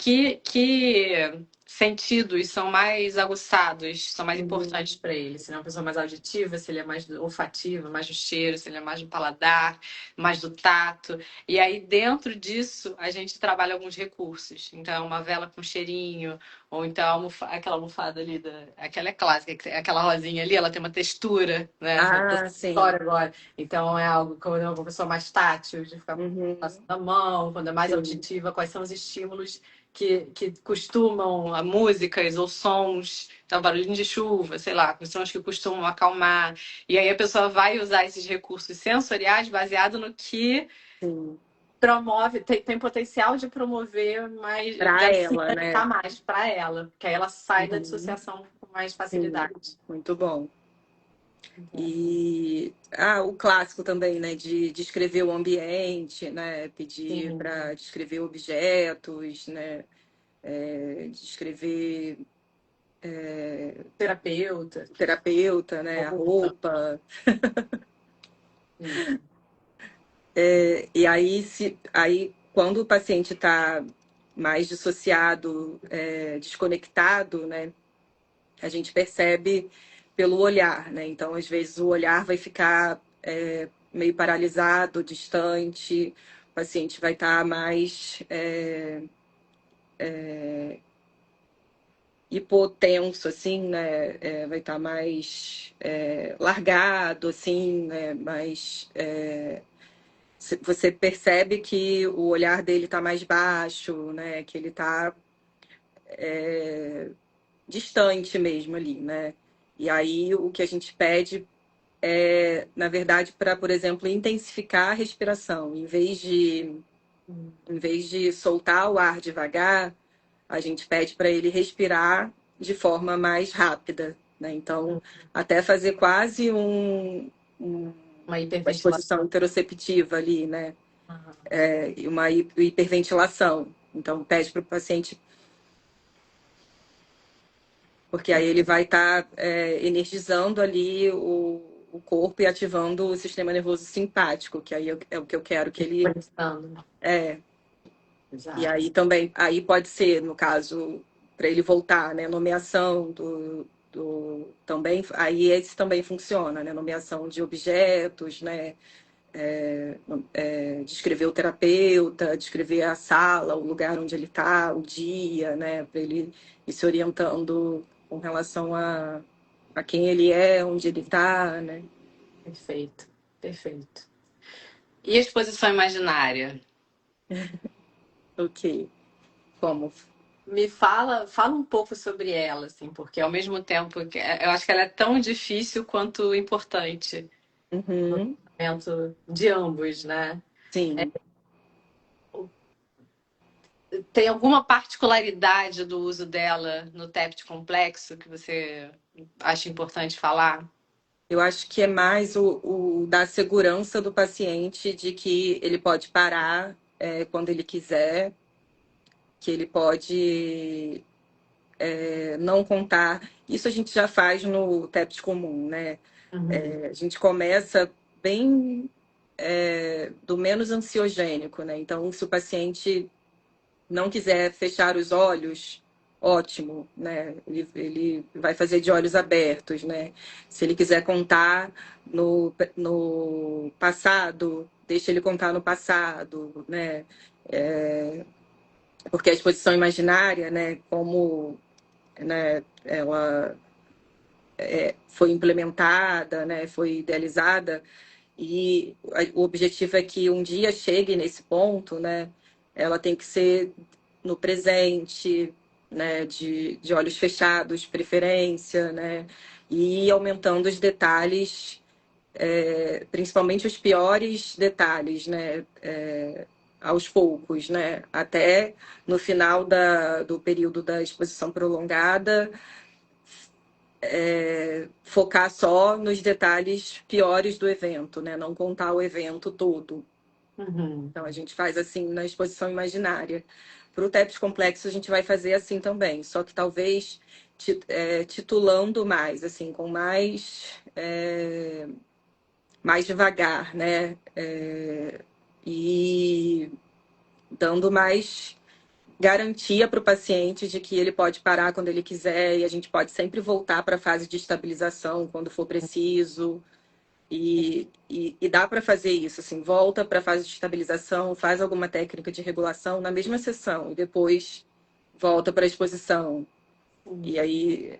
Speaker 1: sentidos são mais aguçados, são mais importantes para ele. Se ele é uma pessoa mais auditiva, se ele é mais olfativa, mais do cheiro, se ele é mais do paladar, mais do tato. E aí, dentro disso, a gente trabalha alguns recursos. Então, uma vela com cheirinho, ou então aquela almofada ali, aquela é clássica, aquela rosinha ali, ela tem uma textura, né?
Speaker 2: Ah, sim.
Speaker 1: Agora. Então, é algo como uma pessoa mais tátil, de ficar passando a mão, quando é mais auditiva, quais são os estímulos que costumam, a músicas ou sons, então barulhinho de chuva, sei lá, quais são os que costumam acalmar. E aí a pessoa vai usar esses recursos sensoriais baseado no que promove, tem potencial de promover mais,
Speaker 2: para ela, né?
Speaker 1: mais para ela, porque aí ela sai da dissociação com mais facilidade.
Speaker 2: Sim. Muito bom. E o clássico também, né, de descrever o ambiente, né, pedir para descrever objetos, né, descrever terapeuta, né, a roupa. E aí, quando o paciente está mais dissociado, desconectado, né, a gente percebe pelo olhar, né? Então, às vezes, o olhar vai ficar meio paralisado, distante, o paciente vai estar mais hipotenso, assim, né? Vai estar mais largado, assim, né? Mais, você percebe que o olhar dele está mais baixo, né? Que ele está distante mesmo ali, né? E aí o que a gente pede na verdade, para, por exemplo, intensificar a respiração. Em vez de soltar o ar devagar, a gente pede para ele respirar de forma mais rápida. Né? Então, até fazer quase uma exposição interoceptiva ali, né? Uma hiperventilação. Então, pede para o paciente. Porque aí ele vai estar energizando ali o corpo e ativando o sistema nervoso simpático, que aí é o que eu quero que ele.
Speaker 1: Exato.
Speaker 2: E aí também, aí pode ser, no caso, para ele voltar, né? Nomeação também, aí esse também funciona, né? Nomeação de objetos, né? Descrever o terapeuta, descrever a sala, o lugar onde ele está, o dia, né? Para ele ir se orientando com relação a quem ele é, onde ele está, né?
Speaker 1: Perfeito, perfeito. E exposição imaginária?
Speaker 2: Ok. Como?
Speaker 1: fala um pouco sobre ela, assim, porque ao mesmo tempo que eu acho que ela é tão difícil quanto importante no
Speaker 2: Uhum,
Speaker 1: momento de ambos, né?
Speaker 2: sim.
Speaker 1: Tem alguma particularidade do uso dela no TEPT complexo que você acha importante falar?
Speaker 2: Eu acho que é mais o da segurança do paciente de que ele pode parar quando ele quiser, que ele pode não contar. Isso a gente já faz no TEPT comum, né?
Speaker 1: Uhum.
Speaker 2: A gente começa bem do menos ansiogênico, né? Então, se o paciente não quiser fechar os olhos, ótimo, né? Ele vai fazer de olhos abertos, né? Se ele quiser contar no passado, deixa ele contar no passado, né? Porque a exposição imaginária, né? Como né, ela foi implementada, né? Foi idealizada e o objetivo é que um dia chegue nesse ponto, né? Ela tem que ser no presente, né? De olhos fechados, preferência, né? E ir aumentando os detalhes, principalmente os piores detalhes, né? Aos poucos, né? Até no final do período da exposição prolongada, focar só nos detalhes piores do evento, né? Não contar o evento todo.
Speaker 1: Uhum.
Speaker 2: Então, a gente faz assim na exposição imaginária. Para o TEPS complexo, a gente vai fazer assim também, só que talvez titulando mais, assim, com mais devagar, né? E dando mais garantia para o paciente de que ele pode parar quando ele quiser e a gente pode sempre voltar para a fase de estabilização quando for preciso. E dá para fazer isso, assim, volta para a fase de estabilização, faz alguma técnica de regulação na mesma sessão e depois volta para a exposição. E aí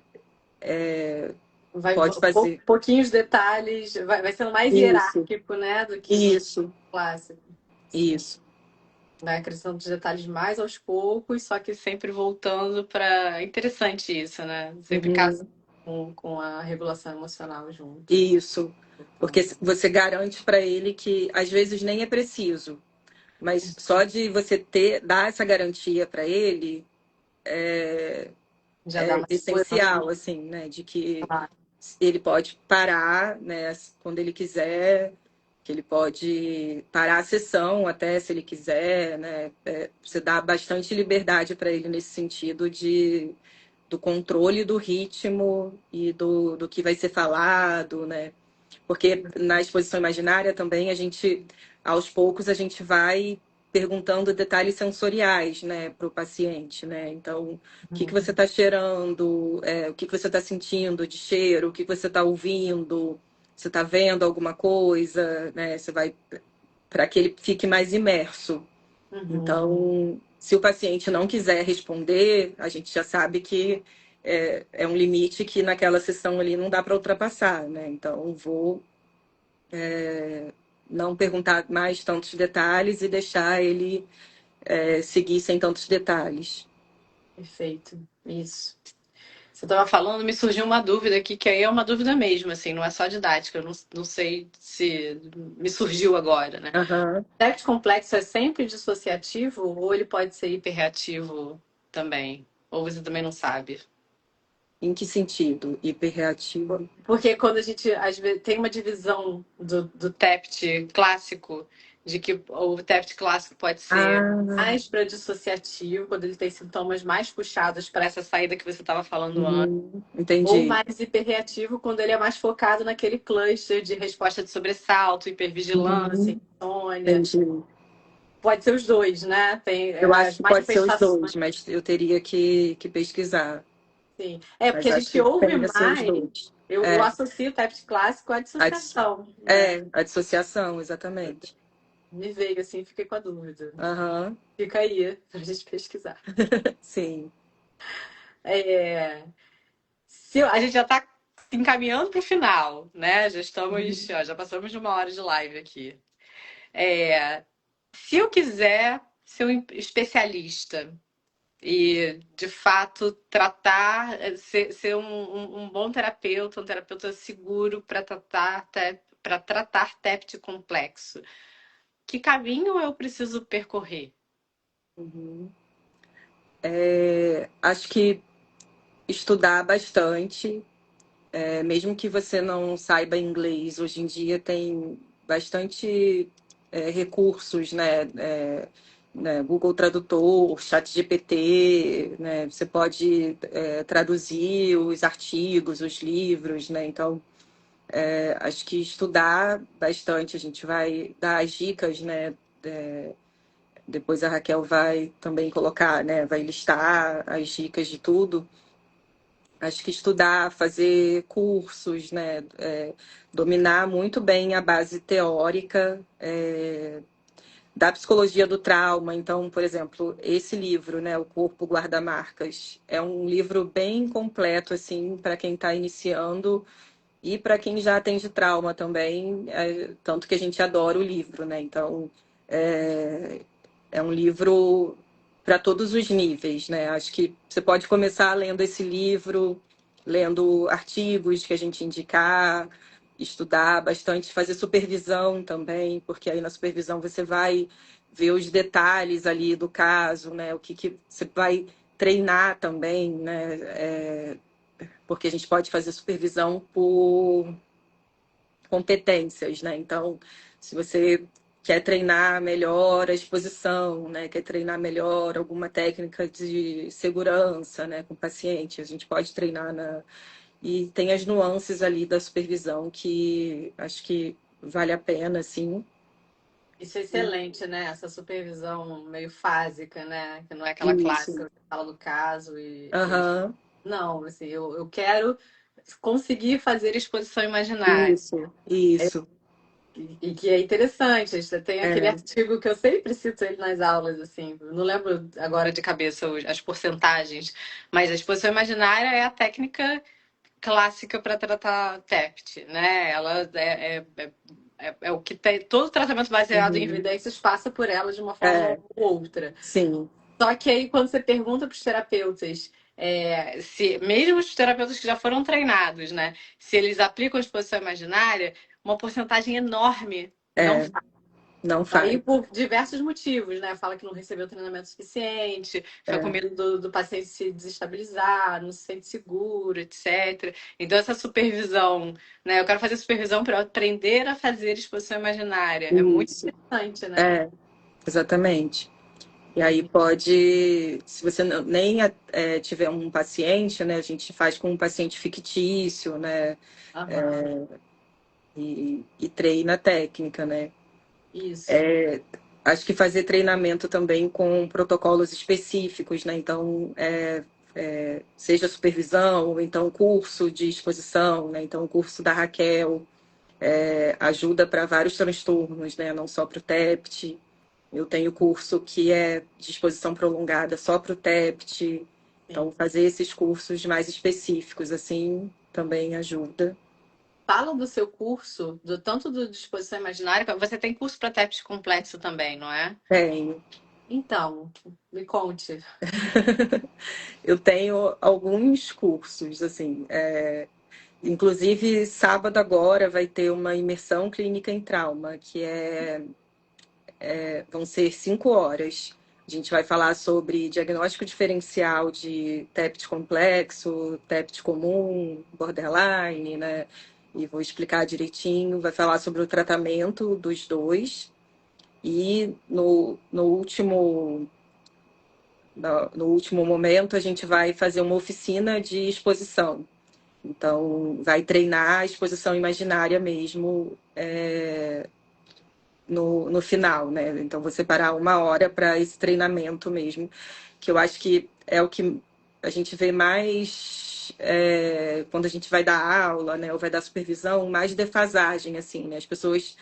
Speaker 1: Vai
Speaker 2: pode fazer
Speaker 1: pouquinhos detalhes, vai sendo mais
Speaker 2: isso,
Speaker 1: hierárquico, né, do que no
Speaker 2: isso,
Speaker 1: clássico.
Speaker 2: isso.
Speaker 1: Vai acrescentando os detalhes mais aos poucos, só que sempre voltando para. É interessante isso, né? Sempre casa
Speaker 2: Uhum,
Speaker 1: com a regulação emocional junto.
Speaker 2: isso. Porque você garante para ele que às vezes nem é preciso, mas só de você dar essa garantia para ele
Speaker 1: Já dá
Speaker 2: é
Speaker 1: mais segurança.
Speaker 2: essencial, assim, né? De que ele pode parar, né, quando ele quiser, que ele pode parar a sessão até se ele quiser, né? Você dá bastante liberdade para ele nesse sentido do controle do ritmo e do que vai ser falado, né? Porque na exposição imaginária também aos poucos, a gente vai perguntando detalhes sensoriais, né, para o paciente, né? Então, o que você está cheirando, o que você está sentindo de cheiro, o que você está ouvindo, você está vendo alguma coisa, né? Você vai para que ele fique mais imerso.
Speaker 1: Uhum.
Speaker 2: Então, se o paciente não quiser responder, a gente já sabe que é um limite que naquela sessão ali não dá para ultrapassar, né? Então, vou não perguntar mais tantos detalhes e deixar ele seguir sem tantos detalhes.
Speaker 1: Perfeito. Isso. Você estava falando, me surgiu uma dúvida aqui, que aí é uma dúvida mesmo, assim, não é só didática, eu não sei se me surgiu agora, né?
Speaker 2: Aham.
Speaker 1: O déficit complexo é sempre dissociativo ou ele pode ser hiperreativo também? Ou você também não sabe?
Speaker 2: Em que sentido? Hiperreativo?
Speaker 1: Porque quando a gente às vezes tem uma divisão do TEPT clássico, de que o TEPT clássico pode ser
Speaker 2: Ah,
Speaker 1: mais para dissociativo, quando ele tem sintomas mais puxados para essa saída que você estava falando antes, ou
Speaker 2: entendi.
Speaker 1: mais hiperreativo quando ele é mais focado naquele cluster de resposta de sobressalto, hipervigilância,
Speaker 2: Uhum,
Speaker 1: insônia.
Speaker 2: entendi.
Speaker 1: Pode ser os dois, né? Tem
Speaker 2: Eu acho
Speaker 1: as
Speaker 2: que pode ser os
Speaker 1: manifestações.
Speaker 2: dois, mas eu teria que pesquisar.
Speaker 1: Sim. É, porque
Speaker 2: Mas
Speaker 1: a
Speaker 2: acho
Speaker 1: gente
Speaker 2: que
Speaker 1: ouve
Speaker 2: tende a ser os
Speaker 1: mais,
Speaker 2: dois.
Speaker 1: eu associo o TEPT clássico à
Speaker 2: A, dis-
Speaker 1: dissociação, né?
Speaker 2: a dissociação, exatamente.
Speaker 1: Me veio assim, fiquei com a dúvida.
Speaker 2: Aham,
Speaker 1: Fica aí pra gente pesquisar.
Speaker 2: sim.
Speaker 1: É, se a gente já tá encaminhando pro final, né? Já estamos,
Speaker 2: Uhum.
Speaker 1: ó, já passamos de uma hora de live aqui. É, se eu quiser ser um especialista E, de fato, tratar, ser um bom terapeuta, um terapeuta seguro para tratar TEPT complexo. Que caminho eu preciso percorrer?
Speaker 2: Uhum. Acho que estudar bastante, mesmo que você não saiba inglês, hoje em dia tem bastante recursos, né, Google Tradutor, ChatGPT, né, você pode traduzir os artigos, os livros, né, então acho que estudar bastante, a gente vai dar as dicas, né, depois a Raquel vai também colocar, né, vai listar as dicas de tudo. Acho que estudar, fazer cursos, né? Dominar muito bem a base teórica da psicologia do trauma. Então, por exemplo, esse livro, né, O Corpo Guarda-Marcas, é um livro bem completo, assim, para quem está iniciando e para quem já atende trauma também, tanto que a gente adora o livro, né? Então, é, é um livro para todos os níveis, né? Acho que você pode começar lendo esse livro, lendo artigos que a gente indicar, estudar bastante, fazer supervisão também, porque aí na supervisão você vai ver os detalhes ali do caso, né? O que você vai treinar também, né? Porque a gente pode fazer supervisão por competências, né? Então, se você quer treinar melhor a exposição, né? Quer treinar melhor alguma técnica de segurança, né? Com o paciente, a gente pode treinar na... E tem as nuances ali da supervisão que acho que vale a pena, assim.
Speaker 1: Isso é excelente, né? Essa supervisão meio fásica, né? Que não é aquela
Speaker 2: Isso.
Speaker 1: clássica que fala do caso e...
Speaker 2: Aham.
Speaker 1: Não, assim, eu quero conseguir fazer exposição imaginária.
Speaker 2: Isso. Isso.
Speaker 1: E que é interessante, tem aquele
Speaker 2: É.
Speaker 1: artigo que eu sempre cito ele nas aulas, assim, não lembro agora de cabeça as porcentagens, mas a exposição imaginária é a técnica clássica para tratar TEPT, né? Ela é o que tem, todo tratamento baseado em
Speaker 2: Uhum.
Speaker 1: evidências passa por ela de uma forma
Speaker 2: É.
Speaker 1: ou outra.
Speaker 2: Sim.
Speaker 1: Só que aí, quando você pergunta para os terapeutas, se mesmo os terapeutas que já foram treinados, né, se eles aplicam a exposição imaginária, uma porcentagem enorme não
Speaker 2: É.
Speaker 1: faz.
Speaker 2: Não
Speaker 1: Aí
Speaker 2: faz.
Speaker 1: por diversos motivos, né? Fala que não recebeu treinamento suficiente, fica com
Speaker 2: É.
Speaker 1: medo do paciente se desestabilizar, não se sente seguro, etc. Então, essa supervisão, né? Eu quero fazer supervisão para aprender a fazer exposição imaginária. É muito
Speaker 2: Isso.
Speaker 1: interessante, né?
Speaker 2: É. Exatamente. E aí
Speaker 1: Uhum.
Speaker 2: pode, se você nem tiver um paciente, né, a gente faz com um paciente fictício, né,
Speaker 1: Aham.
Speaker 2: e treina a técnica, né.
Speaker 1: Isso.
Speaker 2: Acho que fazer treinamento também com protocolos específicos, né, então seja supervisão, ou então curso de exposição, né, então o curso da Raquel ajuda para vários transtornos, né, não só para o TEPT. Eu tenho curso que é de exposição prolongada só para o TEPT. Então,
Speaker 1: Sim.
Speaker 2: fazer esses cursos mais específicos, assim, também ajuda.
Speaker 1: Fala do seu curso, tanto do Disposição Imaginária, você tem curso para TEPS complexo também, não é?
Speaker 2: Tenho.
Speaker 1: Então, me conte.
Speaker 2: Eu tenho alguns cursos, assim. Inclusive, sábado agora vai ter uma imersão clínica em trauma, que vão ser 5 horas. A gente vai falar sobre diagnóstico diferencial de TEPT complexo, TEPT comum, borderline, né? E vou explicar direitinho. Vai falar sobre o tratamento dos dois. E no último momento, a gente vai fazer uma oficina de exposição. Então, vai treinar a exposição imaginária mesmo, no final, né? Então, vou separar 1 hora para esse treinamento mesmo, que eu acho que é o que a gente vê mais quando a gente vai dar aula, né? Ou vai dar supervisão, mais defasagem, assim, né? As pessoas,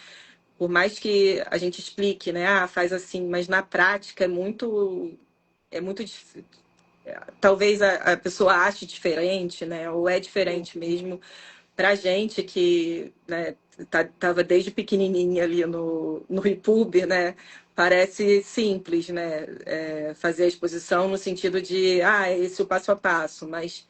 Speaker 2: por mais que a gente explique, né? Ah, faz assim, mas na prática é muito difícil. Talvez a pessoa ache diferente, né? Ou é diferente mesmo para gente que, né? tava desde pequenininha ali no IPUB, né? Parece simples, né? Fazer a exposição no sentido de, esse é o passo a passo, mas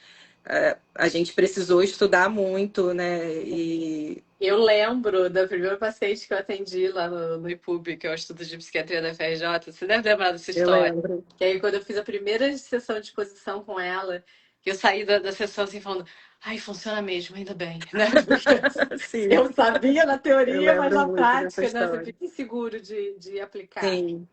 Speaker 2: a gente precisou estudar muito, né? E
Speaker 1: Eu lembro da primeira paciente que eu atendi lá no IPUB, que é o Instituto de Psiquiatria da FRJ. Você deve lembrar dessa
Speaker 2: eu
Speaker 1: história.
Speaker 2: lembro.
Speaker 1: Que aí, quando eu fiz a primeira sessão de exposição com ela, que eu saí da sessão assim falando: ai, funciona mesmo, ainda bem, né? Porque
Speaker 2: Sim,
Speaker 1: eu sabia na
Speaker 2: eu
Speaker 1: teoria, mas
Speaker 2: lembro
Speaker 1: na
Speaker 2: muito dessa
Speaker 1: prática, né, você
Speaker 2: história.
Speaker 1: fica inseguro de aplicar.
Speaker 2: Sim,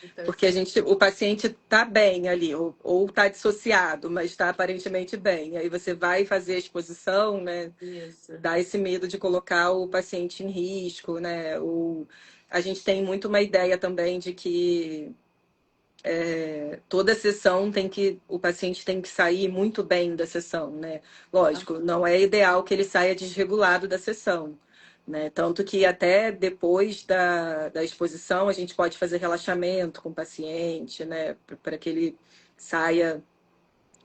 Speaker 1: Então,
Speaker 2: porque
Speaker 1: isso
Speaker 2: a
Speaker 1: é
Speaker 2: gente, o paciente está bem ali, ou está dissociado, mas está aparentemente bem. Aí você vai fazer a exposição, né?
Speaker 1: isso.
Speaker 2: Dá esse medo de colocar o paciente em risco, né? A gente tem muito uma ideia também de que toda sessão o paciente tem que sair muito bem da sessão, né? Lógico, não é ideal que ele saia desregulado da sessão, né? Tanto que até depois da exposição a gente pode fazer relaxamento com o paciente, né? Para que ele saia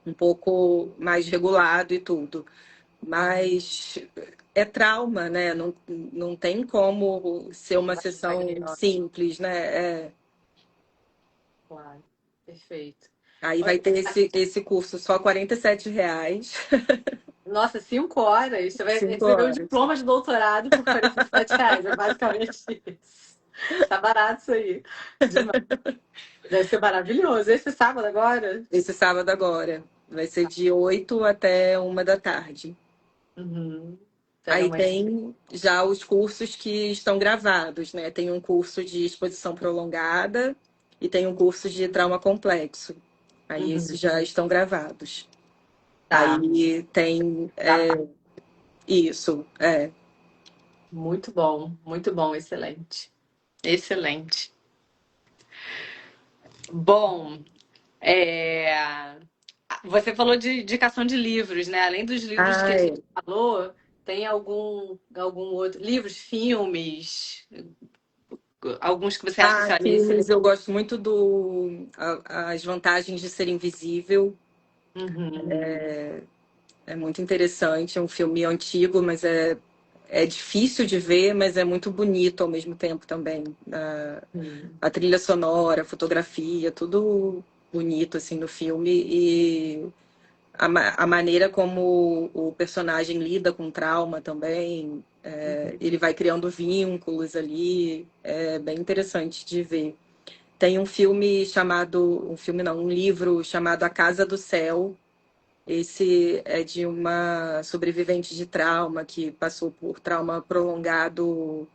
Speaker 2: um pouco mais regulado e tudo. Mas é trauma, né? Não tem como ser uma
Speaker 1: Mais
Speaker 2: sessão
Speaker 1: diagnóstico,
Speaker 2: simples, né?
Speaker 1: claro. Perfeito.
Speaker 2: Aí vai ter esse curso só R$ 47.
Speaker 1: Nossa, 5 horas. Você vai
Speaker 2: 5
Speaker 1: receber um
Speaker 2: horas.
Speaker 1: diploma de doutorado por R$ 47. É basicamente isso. Tá barato isso aí. Demais. Deve ser maravilhoso. Esse sábado agora?
Speaker 2: Esse sábado agora. Vai ser de 8 até 1 da tarde.
Speaker 1: Uhum. Será
Speaker 2: Aí
Speaker 1: uma...
Speaker 2: tem já os cursos que estão gravados, né? Tem um curso de exposição prolongada e tem um curso de trauma complexo. Aí
Speaker 1: Uhum.
Speaker 2: esses já estão gravados.
Speaker 1: Tá.
Speaker 2: Aí tem
Speaker 1: Tá.
Speaker 2: isso.
Speaker 1: Muito bom, excelente. Excelente. Bom, é, você falou de indicação de livros, né? Além dos livros que a
Speaker 2: Ah,
Speaker 1: gente falou, tem algum outro? Livros, filmes, alguns que você acha que esse.
Speaker 2: filmes, eu gosto muito As Vantagens de Ser Invisível.
Speaker 1: Uhum.
Speaker 2: É muito interessante, é um filme antigo, mas é difícil de ver, mas é muito bonito ao mesmo tempo também. A trilha sonora, a fotografia, tudo bonito assim no filme e a maneira como o personagem lida com trauma também, ele vai criando vínculos ali, é bem interessante de ver. Tem um livro chamado A Casa do Céu. Esse é de uma sobrevivente de trauma que passou por trauma prolongado.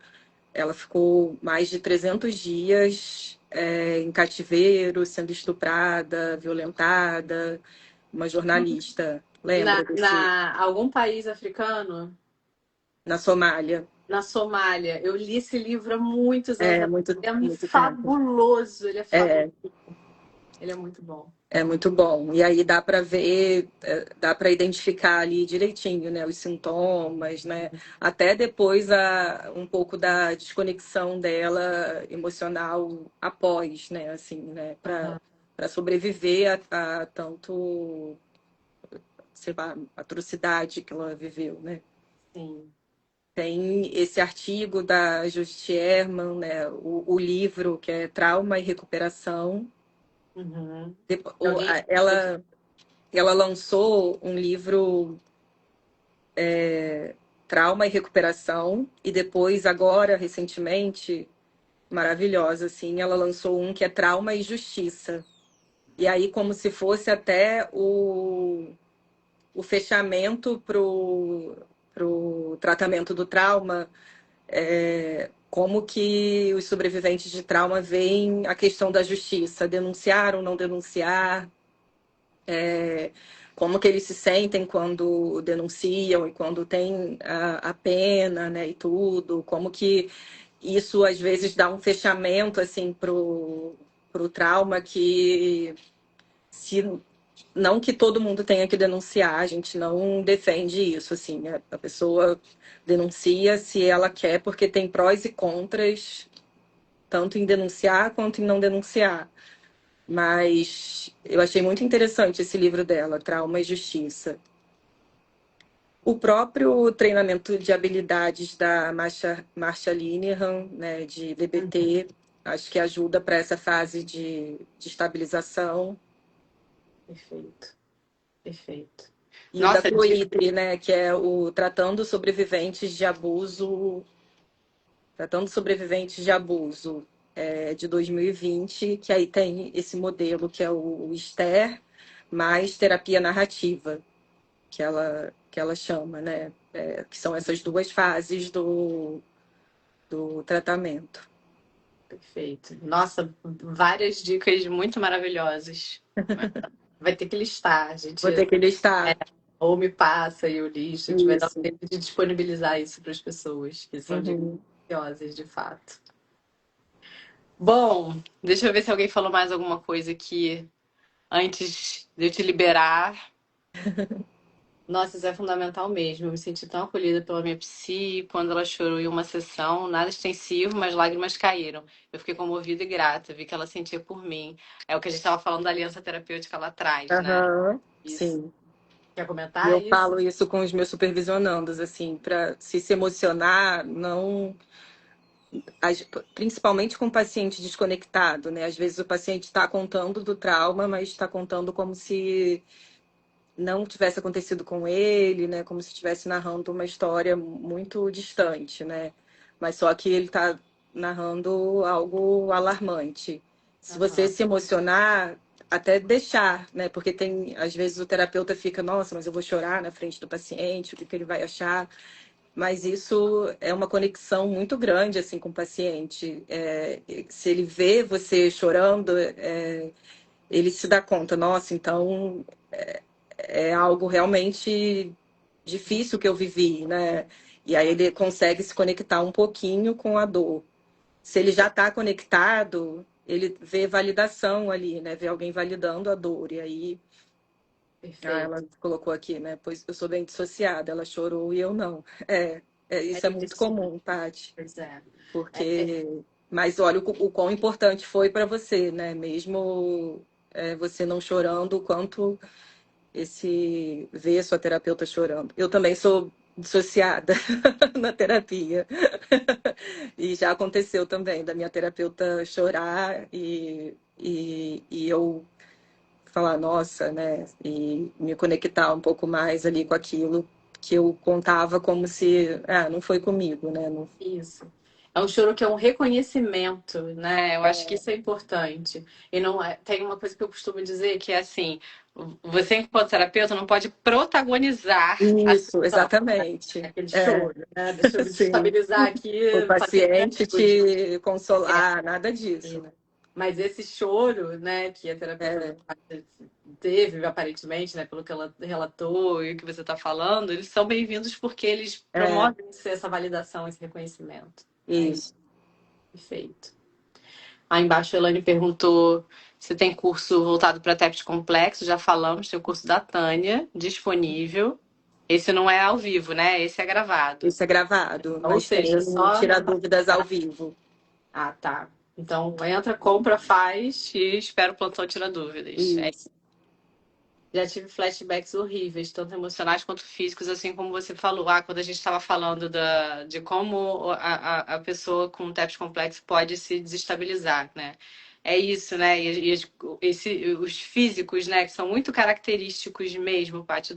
Speaker 2: Ela ficou mais de 300 dias em cativeiro, sendo estuprada, violentada. Uma jornalista, lembra desse?
Speaker 1: Algum país africano?
Speaker 2: Na Somália.
Speaker 1: Na Somália. Eu li esse livro há muitos anos
Speaker 2: É
Speaker 1: atrás.
Speaker 2: muito,
Speaker 1: É
Speaker 2: muito tempo.
Speaker 1: fabuloso, ele é fabuloso.
Speaker 2: É,
Speaker 1: Ele é muito bom.
Speaker 2: é muito bom. E aí dá para ver, dá para identificar ali direitinho, né, os sintomas, né? Até depois um pouco da desconexão dela emocional após, né, assim, né, para sobreviver a tanto, sei lá, atrocidade que ela viveu, né?
Speaker 1: Sim.
Speaker 2: Tem esse artigo da Judith Herman, né, o livro que é Trauma e Recuperação.
Speaker 1: Uhum.
Speaker 2: Depo-
Speaker 1: Eu
Speaker 2: o-
Speaker 1: li.
Speaker 2: a- Ela ela lançou um livro Trauma e Recuperação e depois agora recentemente, maravilhosa assim, ela lançou um que é Trauma e Justiça. E aí como se fosse até o fechamento pro tratamento do trauma, como que os sobreviventes de trauma veem a questão da justiça, denunciar ou não denunciar, como que eles se sentem quando denunciam e quando tem a pena, né, e tudo, como que isso às vezes dá um fechamento assim pro trauma que se não que todo mundo tenha que denunciar, a gente não defende isso, assim, a pessoa denuncia se ela quer, porque tem prós e contras, tanto em denunciar quanto em não denunciar. Mas eu achei muito interessante esse livro dela, Trauma e Justiça. O próprio treinamento de habilidades da Marsha Linehan, né, de DBT, acho que ajuda para essa fase de estabilização.
Speaker 1: Perfeito, perfeito.
Speaker 2: E o da
Speaker 1: Nossa,
Speaker 2: COIDRE, né, que é o Tratando Sobreviventes de Abuso, de 2020, que aí tem esse modelo que é o STER, mais terapia narrativa, que ela chama, né? Que são essas duas fases do tratamento.
Speaker 1: perfeito. Nossa, várias dicas muito maravilhosas. Vai ter que listar, gente.
Speaker 2: Vou ter que listar
Speaker 1: Ou me passa e eu listo. A gente vai dar um
Speaker 2: isso.
Speaker 1: tempo de disponibilizar isso para as pessoas, que são dicas
Speaker 2: Uhum.
Speaker 1: valiosas, de fato. Bom, deixa eu ver se alguém falou mais alguma coisa aqui antes de eu te liberar. Nossa, isso é fundamental mesmo. Eu me senti tão acolhida pela minha psi quando ela chorou em uma sessão, nada extensivo, mas lágrimas caíram. Eu fiquei comovida e grata, vi que ela sentia por mim. É o que a gente estava falando da aliança terapêutica lá atrás, né?
Speaker 2: Aham,
Speaker 1: Isso.
Speaker 2: sim.
Speaker 1: Quer
Speaker 2: E
Speaker 1: comentar
Speaker 2: eu
Speaker 1: isso?
Speaker 2: falo isso com os meus supervisionandos, assim, para se emocionar, não principalmente com o paciente desconectado, né? Às vezes o paciente está contando do trauma, mas está contando como se não tivesse acontecido com ele, né? Como se estivesse narrando uma história muito distante, né? Mas só que ele está narrando algo alarmante. Se você
Speaker 1: Aham.
Speaker 2: se emocionar, até deixar, né? Porque tem, às vezes o terapeuta fica, nossa, mas eu vou chorar na frente do paciente, o que ele vai achar? Mas isso é uma conexão muito grande assim com o paciente. Se ele vê você chorando, ele se dá conta, nossa, então é algo realmente difícil que eu vivi, né? E aí ele consegue se conectar um pouquinho com a dor. Se ele já está conectado, ele vê validação ali, né? Vê alguém validando a dor. E aí, ela
Speaker 1: Perfeito.
Speaker 2: colocou aqui, né? Pois eu sou bem dissociada, ela chorou e eu não.
Speaker 1: É
Speaker 2: Isso é muito
Speaker 1: isso.
Speaker 2: comum, Tati.
Speaker 1: Pois é. É,
Speaker 2: Porque. Mas olha o quão importante foi para você, né? Mesmo você não chorando, o quanto esse ver sua terapeuta chorando. Eu também sou dissociada na terapia. E já aconteceu também da minha terapeuta chorar e eu falar, nossa, né? E me conectar um pouco mais ali com aquilo que eu contava como se, não foi comigo, né? Não...
Speaker 1: isso. É um choro que é um reconhecimento, né? Eu acho que isso é importante. E não é... Tem uma coisa que eu costumo dizer que é assim: você, enquanto terapeuta, não pode protagonizar a
Speaker 2: Isso,
Speaker 1: sessão, né?
Speaker 2: exatamente.
Speaker 1: Aquele choro, né? Deixa eu me
Speaker 2: Sim.
Speaker 1: desestabilizar aqui,
Speaker 2: O
Speaker 1: fazer
Speaker 2: paciente
Speaker 1: recorde.
Speaker 2: te consolar, nada disso, né?
Speaker 1: Mas esse choro, né, que a terapeuta
Speaker 2: É,
Speaker 1: teve, aparentemente, né, pelo que ela relatou e o que você está falando, eles são bem-vindos porque eles
Speaker 2: é,
Speaker 1: promovem essa validação, esse reconhecimento. É isso,
Speaker 2: isso.
Speaker 1: perfeito. Aí embaixo a Elaine perguntou se tem curso voltado para TEPS complexo. Já falamos, tem o curso da Tânia disponível. Esse não é ao vivo, né? Esse é gravado.
Speaker 2: Isso é gravado,
Speaker 1: Ou
Speaker 2: mas
Speaker 1: seja,
Speaker 2: tem
Speaker 1: só.
Speaker 2: tirar dúvidas ao vivo.
Speaker 1: Ah, tá. Então entra, compra, faz e espera o plantão tirar dúvidas.
Speaker 2: Isso.
Speaker 1: Já tive flashbacks horríveis, tanto emocionais quanto físicos, assim como você falou. Ah, quando a gente estava falando de como a pessoa com TEPS complexo pode se desestabilizar, né? É isso, né? Os físicos, né, que são muito característicos mesmo, parte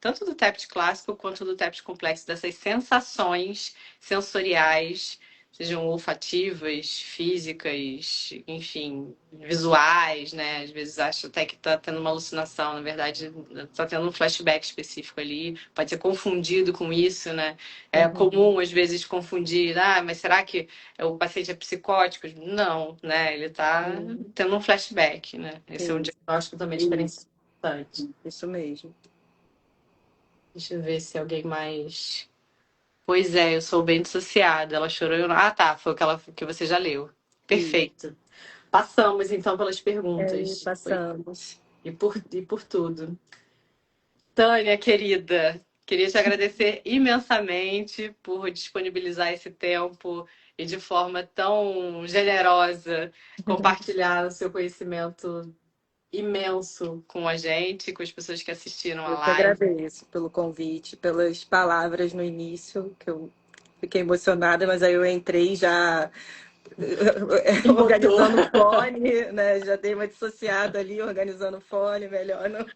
Speaker 1: tanto do TEPS clássico quanto do TEPS complexo, dessas sensações sensoriais, sejam olfativas, físicas, enfim, visuais, né? Às vezes acho até que tá tendo uma alucinação, na verdade, tá tendo um flashback específico ali, pode ser confundido com isso, né? É
Speaker 2: Uhum.
Speaker 1: comum às vezes confundir, mas será que o paciente é psicótico? Não, né? Ele tá
Speaker 2: Uhum.
Speaker 1: tendo um flashback, né? Esse é um
Speaker 2: Isso,
Speaker 1: diagnóstico também
Speaker 2: isso,
Speaker 1: diferenciante.
Speaker 2: isso mesmo.
Speaker 1: Deixa eu ver se alguém mais. Pois é, eu sou bem dissociada. Ela chorou. Ah, tá. Foi aquela que você já leu.
Speaker 2: Isso.
Speaker 1: Perfeito. Passamos então pelas
Speaker 2: É,
Speaker 1: perguntas.
Speaker 2: passamos.
Speaker 1: E por tudo. Tânia, querida, queria te agradecer imensamente por disponibilizar esse tempo e de forma tão generosa compartilhar o seu conhecimento imenso com a gente, com as pessoas que assistiram a
Speaker 2: Eu que
Speaker 1: live.
Speaker 2: agradeço pelo convite, pelas palavras no início, que eu fiquei emocionada, mas aí eu entrei já
Speaker 1: Botou.
Speaker 2: organizando o fone, né? Já dei uma dissociada ali, organizando o fone, melhor não.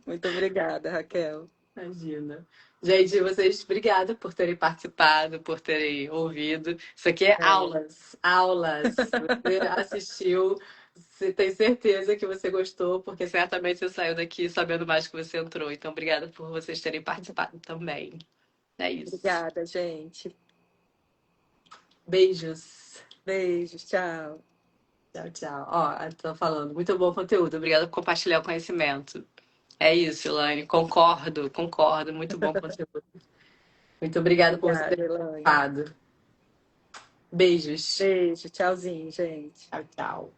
Speaker 2: Muito obrigada, Raquel.
Speaker 1: Imagina. Gente, vocês, obrigada por terem participado, por terem ouvido. Isso aqui é
Speaker 2: É,
Speaker 1: aulas, aulas. Você assistiu, você tem certeza que você gostou, porque certamente você saiu daqui sabendo mais que você entrou. Então, obrigada por vocês terem participado também. É isso.
Speaker 2: obrigada, gente.
Speaker 1: Beijos.
Speaker 2: Beijos, tchau.
Speaker 1: Tchau, tchau. Ó, tô falando, muito bom conteúdo. Obrigada por compartilhar o conhecimento. É isso, Elaine. Concordo, concordo. Muito bom conteúdo. Muito obrigada por você ter
Speaker 2: Obrigada, Elaine.
Speaker 1: participado. Beijos.
Speaker 2: Beijo, tchauzinho, gente.
Speaker 1: Tchau, tchau.